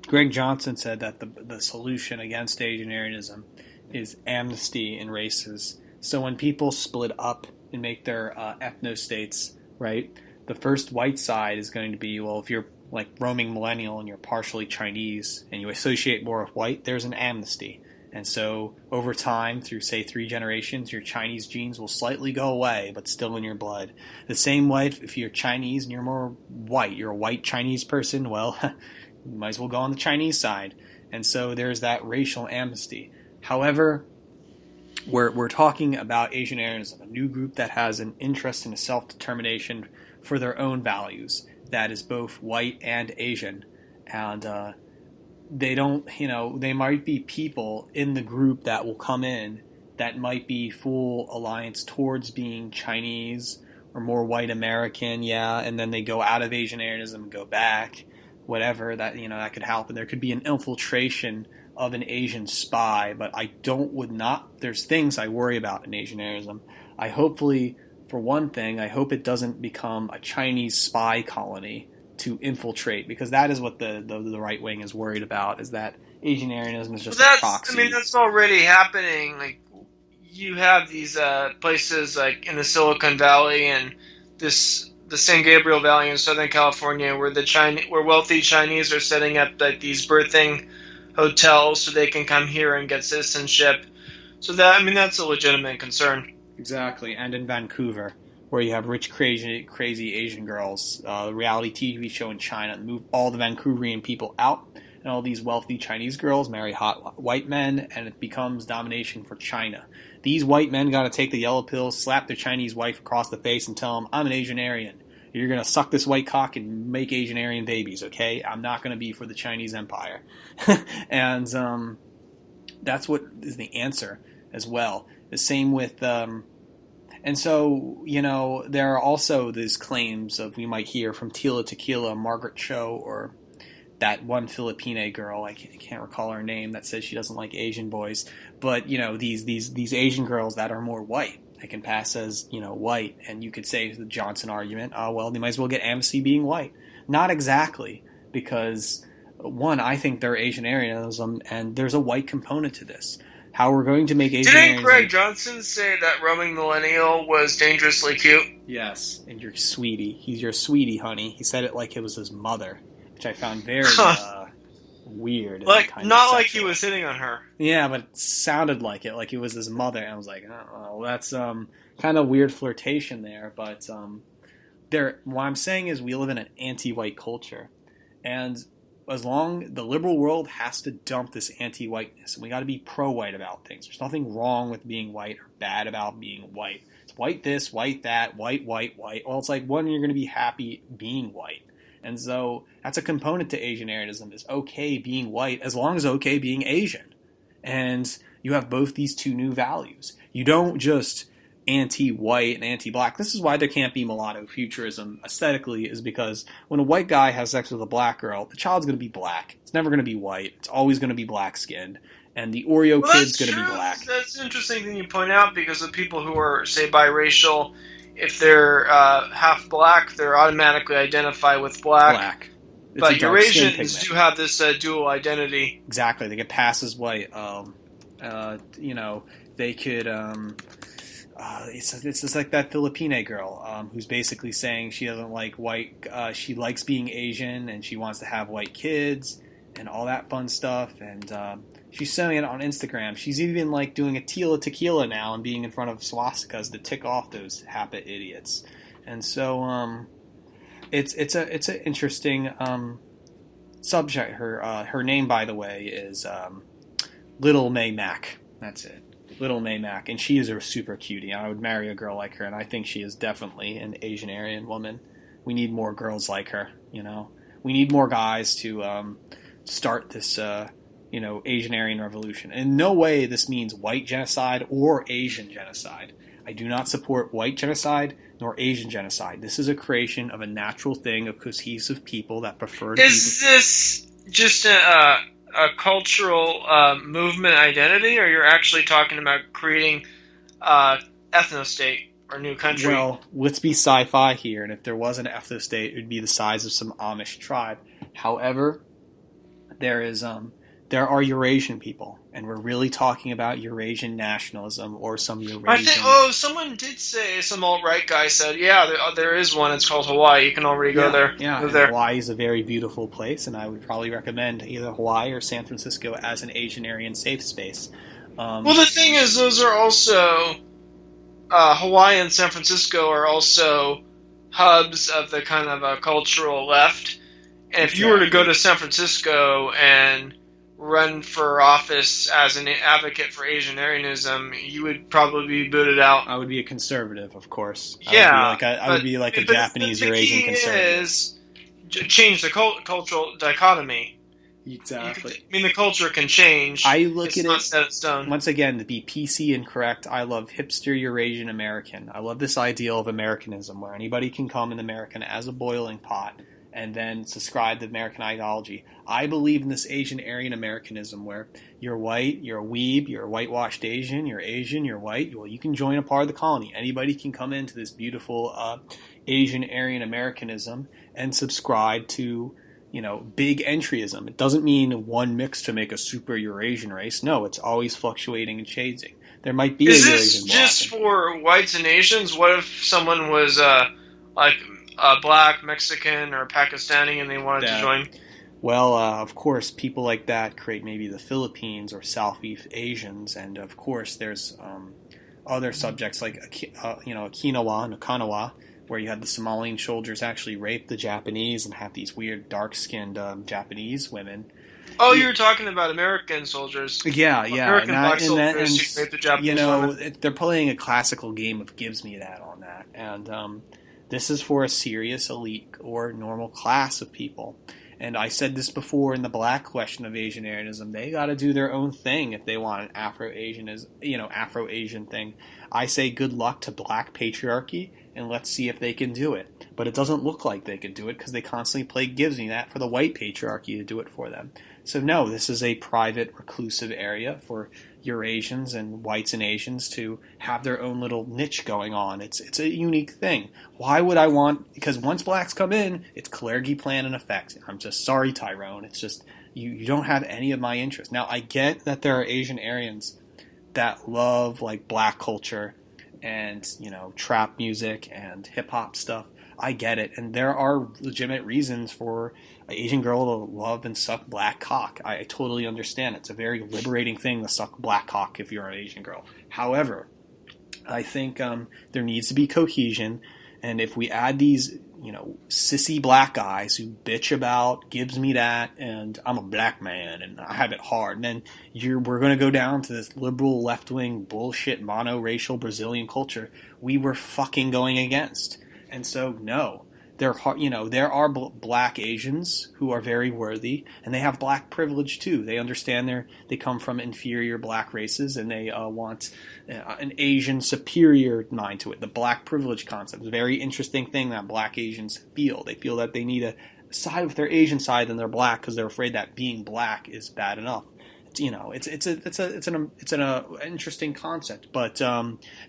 Greg Johnson said that the solution against Asian Aryanism is amnesty in races. So when people split up and make their ethno-states, right, the first white side is going to be, well, if you're like roaming Millennial and you're partially Chinese and you associate more with white, there's an amnesty. And so over time, through say 3 generations, your Chinese genes will slightly go away, but still in your blood. The same way, if you're Chinese and you're more white, you're a white Chinese person, well, you might as well go on the Chinese side. And so there's that racial amnesty. However, we're talking about Asian Aryanism, a new group that has an interest in a self-determination for their own values that is both white and Asian. And they don't, they might be people in the group that will come in that might be full alliance towards being Chinese or more white American, and then they go out of Asian Aryanism and go back, whatever, that, that could happen. There could be an infiltration of an Asian spy, but there's things I worry about in Asian Aryanism. For one thing, I hope it doesn't become a Chinese spy colony to infiltrate, because that is what the right wing is worried about, is that Asianarianism is just Well, a proxy. I mean, that's already happening. Like, you have these places like in the Silicon Valley and the San Gabriel Valley in Southern California, where wealthy Chinese are setting up like these birthing hotels so they can come here and get citizenship. So that's a legitimate concern. Exactly, and in Vancouver, where you have rich, crazy Asian girls, a reality TV show in China, move all the Vancouverian people out, and all these wealthy Chinese girls marry hot white men, and it becomes domination for China. These white men got to take the yellow pills, slap their Chinese wife across the face, and tell them, I'm an Asian Aryan. You're going to suck this white cock and make Asian Aryan babies, okay? I'm not going to be for the Chinese Empire. And that's what is the answer as well. The same with... and so, there are also these claims of, we might hear from Tila Tequila, Margaret Cho, or that one Filipina girl, I can't recall her name, that says she doesn't like Asian boys. But, these Asian girls that are more white, they can pass as, white. And you could say the Johnson argument, they might as well get amnesty being white. Not exactly, because, one, I think they're Asianarianism, and there's a white component to this. How we're going to make Asian Didn't Greg Johnson say that roaming millennial was dangerously cute? Yes, and you're sweetie. He's your sweetie, honey. He said it like it was his mother, which I found very weird. Like, not like he was hitting on her. Yeah, but it sounded like it was his mother. And I was like, oh, that's kind of weird flirtation there. But what I'm saying is we live in an anti-white culture. And as long the liberal world has to dump this anti-whiteness, and we got to be pro-white about things. There's nothing wrong with being white or bad about being white. It's white this, white that, white. Well, it's like, when you're going to be happy being white. And so that's a component to Asianarianism, is okay being white as long as okay being Asian. And you have both these two new values. You don't just anti-white and anti-black. This is why there can't be mulatto futurism aesthetically, is because when a white guy has sex with a black girl, the child's going to be black. It's never going to be white. It's always going to be black-skinned. And the Oreo kid's going to be black. That's an interesting thing you point out, because the people who are, say, biracial, if they're half black, they're automatically identify with black. But Eurasians do have this dual identity. Exactly. They get passed as white. They could... it's just like that Filipina girl who's basically saying she doesn't like white. She likes being Asian, and she wants to have white kids and all that fun stuff. And she's showing it on Instagram. She's even like doing a Tila Tequila now and being in front of swastikas to tick off those HAPA idiots. And so it's an interesting subject. Her name, by the way, is Little May Mac. That's it. Little May Mac, and she is a super cutie. I would marry a girl like her, and I think she is definitely an Asian Aryan woman. We need more girls like her, We need more guys to start this, Asian Aryan revolution. In no way this means white genocide or Asian genocide. I do not support white genocide nor Asian genocide. This is a creation of a natural thing of cohesive people that prefer to Is this just a cultural movement identity, or you're actually talking about creating ethnostate or new country? Well, let's be sci-fi here, and if there was an ethnostate, it would be the size of some Amish tribe. However, there are Eurasian people, and we're really talking about Eurasian nationalism or some Eurasian... someone did say, some alt-right guy said, there is one, it's called Hawaii, you can already go there. Yeah, Hawaii is a very beautiful place, and I would probably recommend either Hawaii or San Francisco as an Asian Aryan safe space. Well, the thing is, those are also... Hawaii and San Francisco are also hubs of the kind of a cultural left, and if you were to go to San Francisco and run for office as an advocate for Asian Aryanism, you would probably be booted out. I would be a conservative, of course. Yeah. I would be like a Japanese Eurasian conservative. Is change the cultural dichotomy. Exactly. The culture can change. I look it's at not it, set in stone. Once again, to be PC and correct, I love hipster Eurasian American. I love this ideal of Americanism, where anybody can come in American as a boiling pot and then subscribe to American ideology. I believe in this Asian Aryan Americanism, where you're white, you're a weeb, you're a whitewashed Asian, you're white, well, you can join a part of the colony. Anybody can come into this beautiful Asian Aryan Americanism and subscribe to, big entryism. It doesn't mean one mix to make a super Eurasian race. No, it's always fluctuating and changing. There might be Is a this Eurasian just bloc. for whites and Asians? What if someone was like black, Mexican, or Pakistani and they wanted to join? Well, of course, people like that create maybe the Philippines or Southeast Asians, and of course, there's other subjects like Okinawa and Okinawa, where you had the Somalian soldiers actually rape the Japanese and have these weird dark-skinned Japanese women. Oh, you were talking about American soldiers. Yeah. American black soldiers who rape the Japanese women. They're playing a classical game of gives me that on that, and this is for a serious elite or normal class of people. And I said this before in the black question of Asian Aryanism. They got to do their own thing if they want an Afro-Asian thing. I say good luck to black patriarchy, and let's see if they can do it. But it doesn't look like they can do it because they constantly play gives me that for the white patriarchy to do it for them. So no, this is a private, reclusive area for Eurasians and whites and Asians to have their own little niche going on. It's a unique thing. Why would I want? Because once blacks come in, it's Kalergi plan in effect. I'm just sorry, Tyrone. It's just you don't have any of my interest. Now I get that there are Asian Aryans that love like black culture and trap music and hip hop stuff. I get it, and there are legitimate reasons for an Asian girl to love and suck black cock. I totally understand. It's a very liberating thing to suck black cock if you're an Asian girl. However, I think there needs to be cohesion, and if we add these, sissy black guys who bitch about gives me that, and I'm a black man and I have it hard, and then we're going to go down to this liberal left-wing bullshit mono-racial Brazilian culture we were fucking going against. And so, no, there are black Asians who are very worthy, and they have black privilege too. They understand they come from inferior black races, and they want an Asian superior mind to it. The black privilege concept is a very interesting thing that black Asians feel. They feel that they need to side with their Asian side than their black because they're afraid that being black is bad enough. It's an interesting concept, but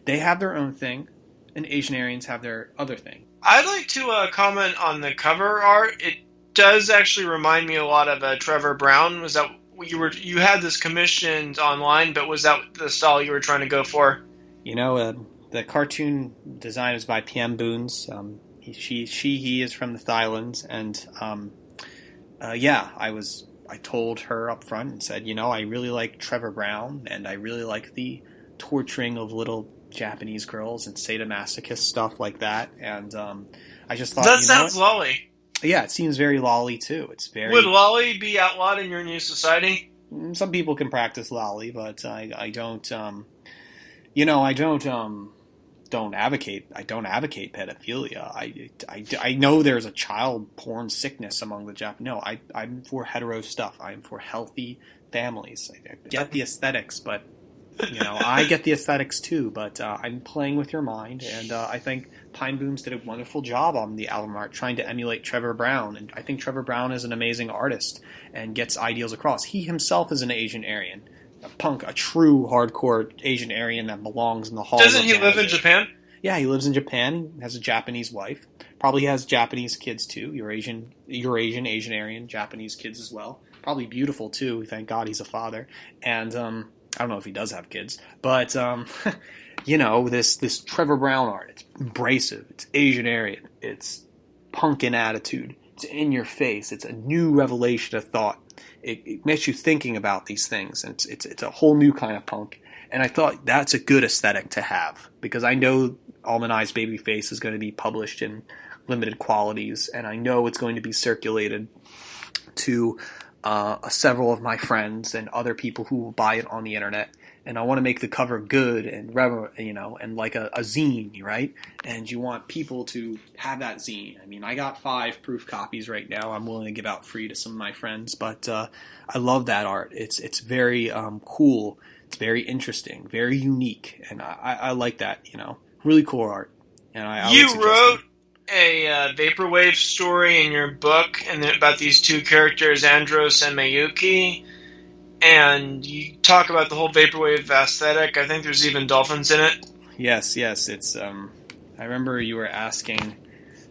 they have their own thing. And Asian Aryans have their other thing. I'd like to comment on the cover art. It does actually remind me a lot of Trevor Brown. Was that you had this commissioned online, but was that the style you were trying to go for? The cartoon design is by PM Boons. He is from the Thailands, and I told her up front and said, I really like Trevor Brown, and I really like the torturing of little Japanese girls and sadomasochist stuff like that, and I just thought that sounds lolly. Yeah, it seems very lolly too. It's very. Would lolly be outlawed in your new society? Some people can practice lolly, but I don't. Don't advocate. I don't advocate pedophilia. I know there's a child porn sickness among the Japanese. No, I'm for hetero stuff. I'm for healthy families. I get the aesthetics, but. I get the aesthetics too, but I'm playing with your mind, and I think Pine Booms did a wonderful job on the album art, trying to emulate Trevor Brown, and I think Trevor Brown is an amazing artist and gets ideals across. He himself is an Asian Aryan, a true hardcore Asian Aryan that belongs in the halls. Doesn't he live in Japan? Yeah, he lives in Japan. He has a Japanese wife. Probably has Japanese kids too. Eurasian, Asian Aryan, Japanese kids as well. Probably beautiful too. Thank God he's a father, and I don't know if he does have kids, but this Trevor Brown art, it's abrasive, it's Asian Aryan, it's punk in attitude, it's in your face, it's a new revelation of thought. It makes you thinking about these things, and it's a whole new kind of punk. And I thought that's a good aesthetic to have, because I know Almond Eyes Baby Face is going to be published in limited qualities, and I know it's going to be circulated to several of my friends and other people who will buy it on the internet, and I want to make the cover good and and like a zine, right? And you want people to have that zine. I mean, I got 5 proof copies right now. I'm willing to give out free to some of my friends, but I love that art. It's very cool. It's very interesting, very unique, and I like that. Really cool art. And I wrote a vaporwave story in your book, and about these 2 characters, Andros and Mayuki, and you talk about the whole vaporwave aesthetic. I think there's even dolphins in it. Yes. It's I remember you were asking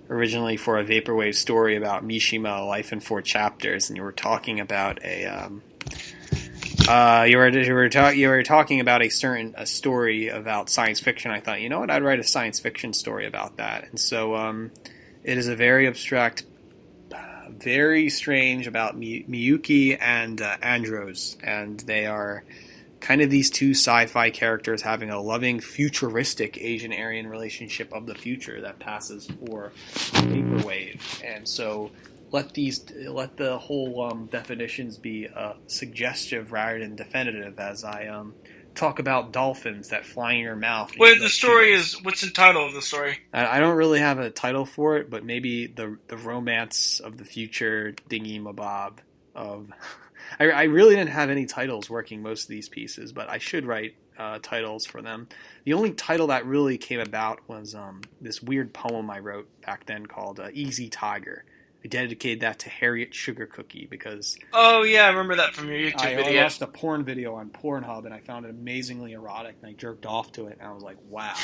originally for a vaporwave story about Mishima, Life in 4 Chapters, and you were talking about you were talking about a story about science fiction. I thought, you know what, I'd write a science fiction story about that. And so it is a very abstract, very strange about Miyuki and Andros, and they are kind of these two sci-fi characters having a loving, futuristic Asian Aryan relationship of the future that passes for vaporwave. And so let the whole definitions be suggestive rather than definitive as I talk about dolphins that fly in your mouth. Wait, the story is, what's the title of the story? I don't really have a title for it, but maybe the romance of the future dingy mabob of... I really didn't have any titles working most of these pieces, but I should write titles for them. The only title that really came about was this weird poem I wrote back then called Easy Tiger. I dedicated that to Harriet Sugar Cookie because... Oh, yeah, I remember that from your YouTube video. I watched a porn video on Pornhub, and I found it amazingly erotic, and I jerked off to it, and I was like, wow,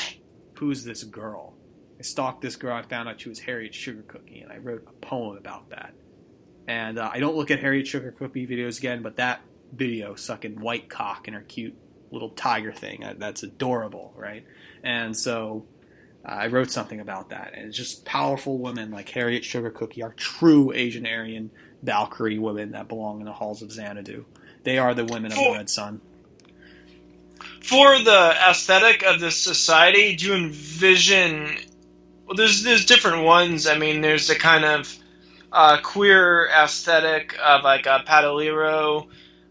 who's this girl? I stalked this girl, I found out she was Harriet Sugar Cookie, and I wrote a poem about that. And I don't look at Harriet Sugar Cookie videos again, but that video sucking white cock in her cute little tiger thing, that's adorable, right? And so I wrote something about that. And it's just powerful women like Harriet Sugar Cookie are true Asian Aryan Valkyrie women that belong in the halls of Xanadu. They are the women of the Red Sun. For the aesthetic of this society, do you envision... Well, there's different ones. I mean, there's the kind of queer aesthetic of like a Pilleater.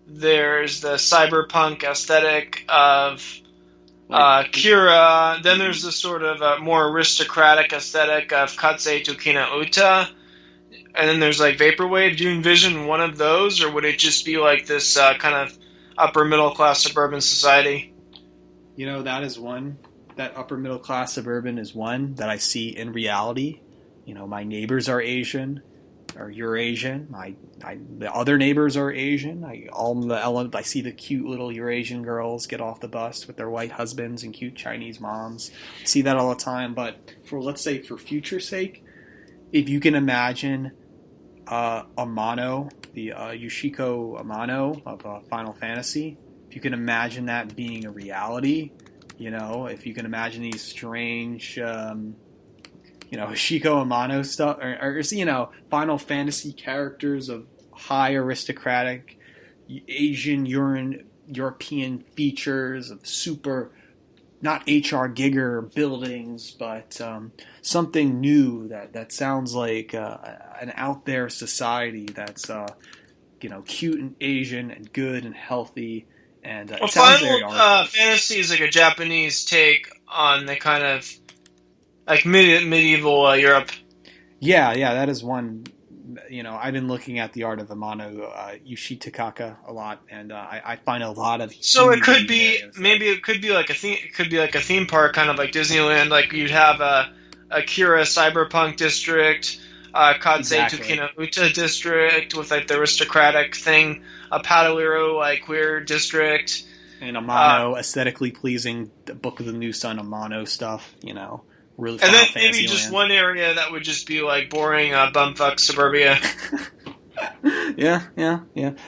There's the cyberpunk aesthetic of Kira. Then there's the sort of more aristocratic aesthetic of Katsei Tokina Uta. And then there's like vaporwave. Do you envision one of those, or would it just be like this kind of upper middle class suburban society? You know, that is one. That upper middle class suburban is one that I see in reality. You know, my neighbors are Asian. Or Eurasian. The other neighbors are Asian. I see the cute little Eurasian girls get off the bus with their white husbands and cute Chinese moms. I see that all the time. But let's say for future's sake, if you can imagine Amano, the Yoshiko Amano of Final Fantasy, if you can imagine that being a reality, you know, if you can imagine these strange... Hishiko Amano stuff, or Final Fantasy characters of high aristocratic Asian European features of super, not H.R. Giger buildings, but something new that sounds like an out there society that's cute and Asian and good and healthy. And it sounds very Final Fantasy is like a Japanese take on the kind of like medieval Europe. Yeah, that is one. I've been looking at the art of Amano Yoshitaka a lot, and I find a lot of. So it could be like a theme. It could be like a theme park, kind of like Disneyland. Like you'd have a Akira cyberpunk district, Katsei Tokina Uta district with like the aristocratic thing, a Pilleater like queer district, and Amano aesthetically pleasing, the Book of the New Sun Amano stuff. Really, and then maybe just one area that would just be like boring bumfuck suburbia. Yeah.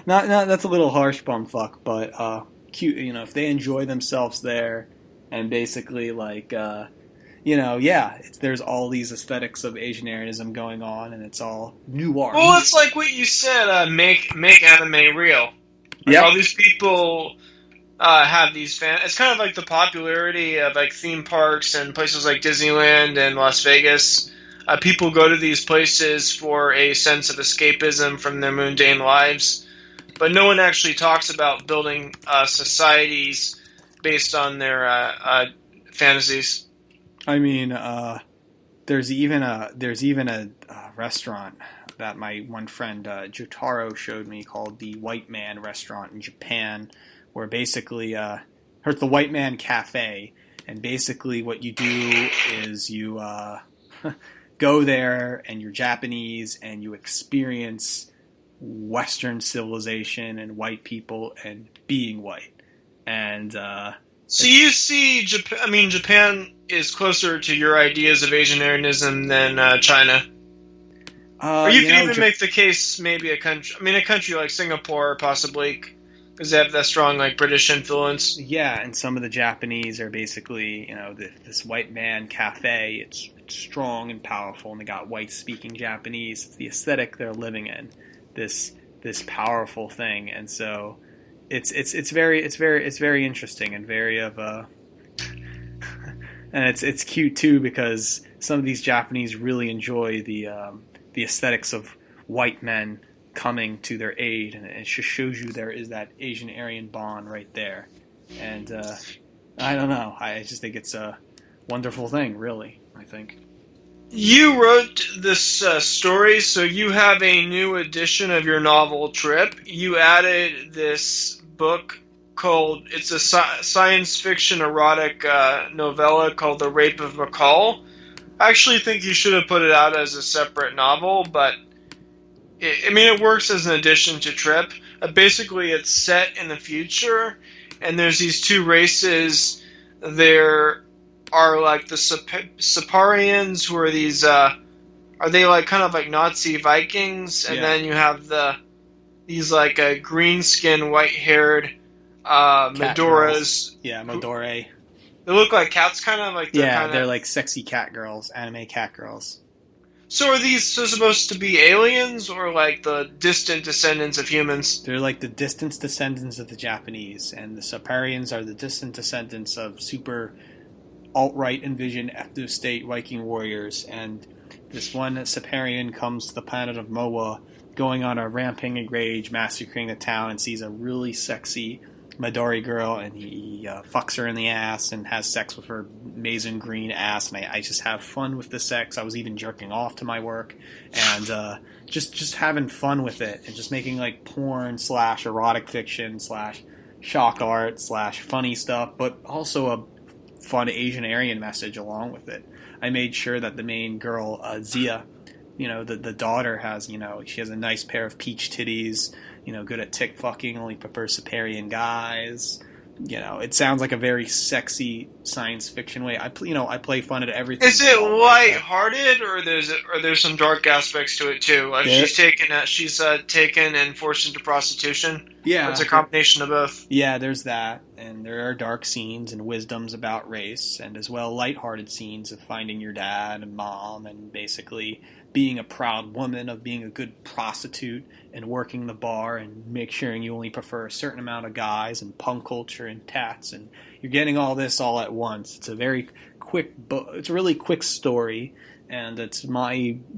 Not that's a little harsh, bumfuck, but cute. If they enjoy themselves there, and basically like, there's all these aesthetics of Asian Aryanism going on, and it's all new art. Well, it's like what you said. Make anime real. Like all these people. Have these it's kind of like the popularity of like theme parks and places like Disneyland and Las Vegas. People go to these places for a sense of escapism from their mundane lives, but no one actually talks about building societies based on their fantasies. I mean, there's even a restaurant that my one friend Jotaro showed me called the White Man Restaurant in Japan. Where basically, it's the White Man Cafe, and basically what you do is you go there and you're Japanese and you experience Western civilization and white people and being white. And So you see, Japan is closer to your ideas of Asian Arianism than China. Or you can even make the case maybe a country like Singapore possibly, because they have that strong like British influence. Yeah, and some of the Japanese are basically, this white man cafe. It's strong and powerful, and they got white speaking Japanese. It's the aesthetic they're living in, this powerful thing, and so it's very interesting and very of a, and it's cute too because some of these Japanese really enjoy the aesthetics of white men coming to their aid, and it just shows you there is that Asian Aryan bond right there. And I don't know, I just think it's a wonderful thing, really. I think you wrote this story, so you have a new edition of your novel Trip. You added this book called, it's a science fiction erotic novella called The Rape of Mccall. I actually think you should have put it out as a separate novel, but it works as an addition to Trip. Basically, it's set in the future, and there's these two races. There are like the Saparians, who are these, are they like kind of like Nazi Vikings? And then you have these like green skin, white haired Medoras. Yeah, Medore. They look like cats, kind of like. They're like sexy cat girls, anime cat girls. So are these supposed to be aliens, or like the distant descendants of humans? They're like the distant descendants of the Japanese, and the Saparians are the distant descendants of super alt-right envisioned ethno-state Viking warriors. And this one Saparian comes to the planet of Moa, going on a ramping rage, massacring the town, and sees a really sexy Midori girl, and he fucks her in the ass and has sex with her amazing green ass, and I just have fun with the sex. I was even jerking off to my work, and just having fun with it, and just making like porn / erotic fiction / shock art / funny stuff, but also a fun Asian Aryan message along with it. I made sure that the main girl, Zia, the daughter has, she has a nice pair of peach titties, good at tick fucking, only prefers Saparian guys. It sounds like a very sexy science fiction way. I play fun at everything. Is it light-hearted, or there's some dark aspects to it too? Like she's taken and forced into prostitution. Yeah, it's a combination of both. Yeah, there's that, and there are dark scenes and wisdoms about race, and as well light-hearted scenes of finding your dad and mom, and basically being a proud woman, of being a good prostitute and working the bar and make sure you only prefer a certain amount of guys, and punk culture and tats, and you're getting all this all at once. It's a very quick it's a really quick story, and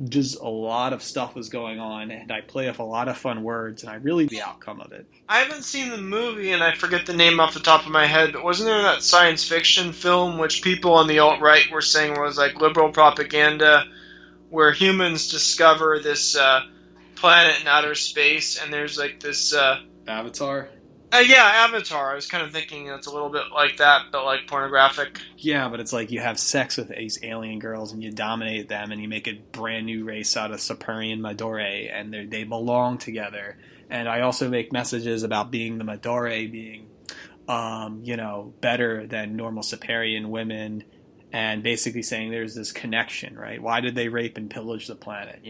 just a lot of stuff was going on, and I play with a lot of fun words, and I really the outcome of it. I haven't seen the movie, and I forget the name off the top of my head, but wasn't there that science fiction film which people on the alt-right were saying was like liberal propaganda, where humans discover this planet in outer space, and there's like this... Avatar? Yeah, Avatar. I was kind of thinking it's a little bit like that, but like pornographic. Yeah, but it's like you have sex with these alien girls, and you dominate them, and you make a brand new race out of Saparian Midori, and they belong together. And I also make messages about being the Midori being, better than normal Saparian women, and basically saying there's this connection, right? Why did they rape and pillage the planet,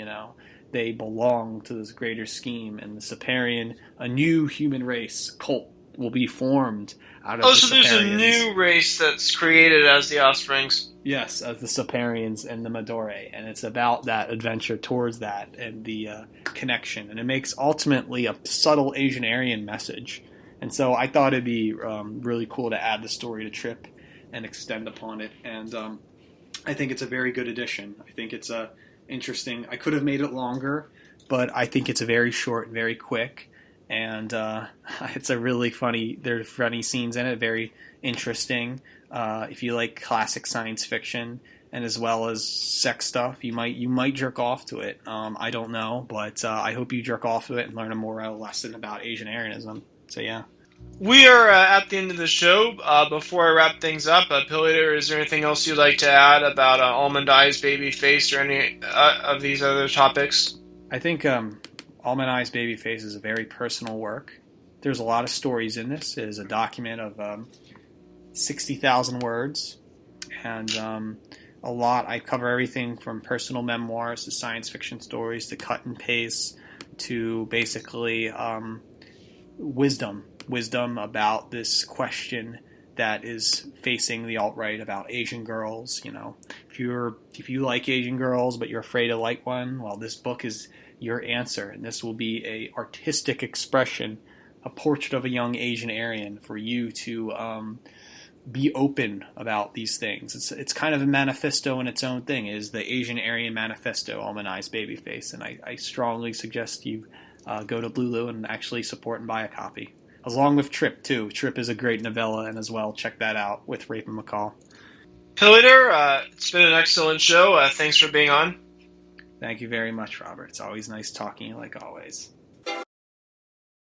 They belong to this greater scheme, and the Saparian, a new human race cult, will be formed out of the Saparians. So there's a new race that's created as the offsprings. Yes, as the Saparians and the Midori, and it's about that adventure towards that and the connection, and it makes ultimately a subtle Asian Aryan message. And so I thought it'd be really cool to add the story to Trip and extend upon it, and I think it's a very good addition. I think it's interesting. I could have made it longer, but I think it's very short and very quick, and it's a really funny. There's funny scenes in it, very interesting. If you like classic science fiction and as well as sex stuff, you might jerk off to it. I don't know, but I hope you jerk off to it and learn a moral lesson about Asian Aryanism. So yeah. We are at the end of the show. Before I wrap things up, Pilleater, is there anything else you'd like to add about Almond Eyes Baby Face or any of these other topics? I think Almond Eyes Baby Face is a very personal work. There's a lot of stories in this. It is a document of 60,000 words, and a lot. I cover everything from personal memoirs to science fiction stories to cut and paste to basically wisdom about this question that is facing the alt-right about Asian girls. If you like Asian girls but you're afraid to like one, well, this book is your answer, and this will be a artistic expression, a portrait of a young Asian Aryan for you to be open about these things. It's kind of a manifesto in its own thing. It is the Asian Aryan Manifesto, Almond Eyes Baby Face, and I strongly suggest you go to Lulu and actually support and buy a copy. Along with Trip, too. Trip is a great novella, and as well, check that out with Rape and Mcall. Pilleater, it's been an excellent show. Thanks for being on. Thank you very much, Robert. It's always nice talking to you, like always.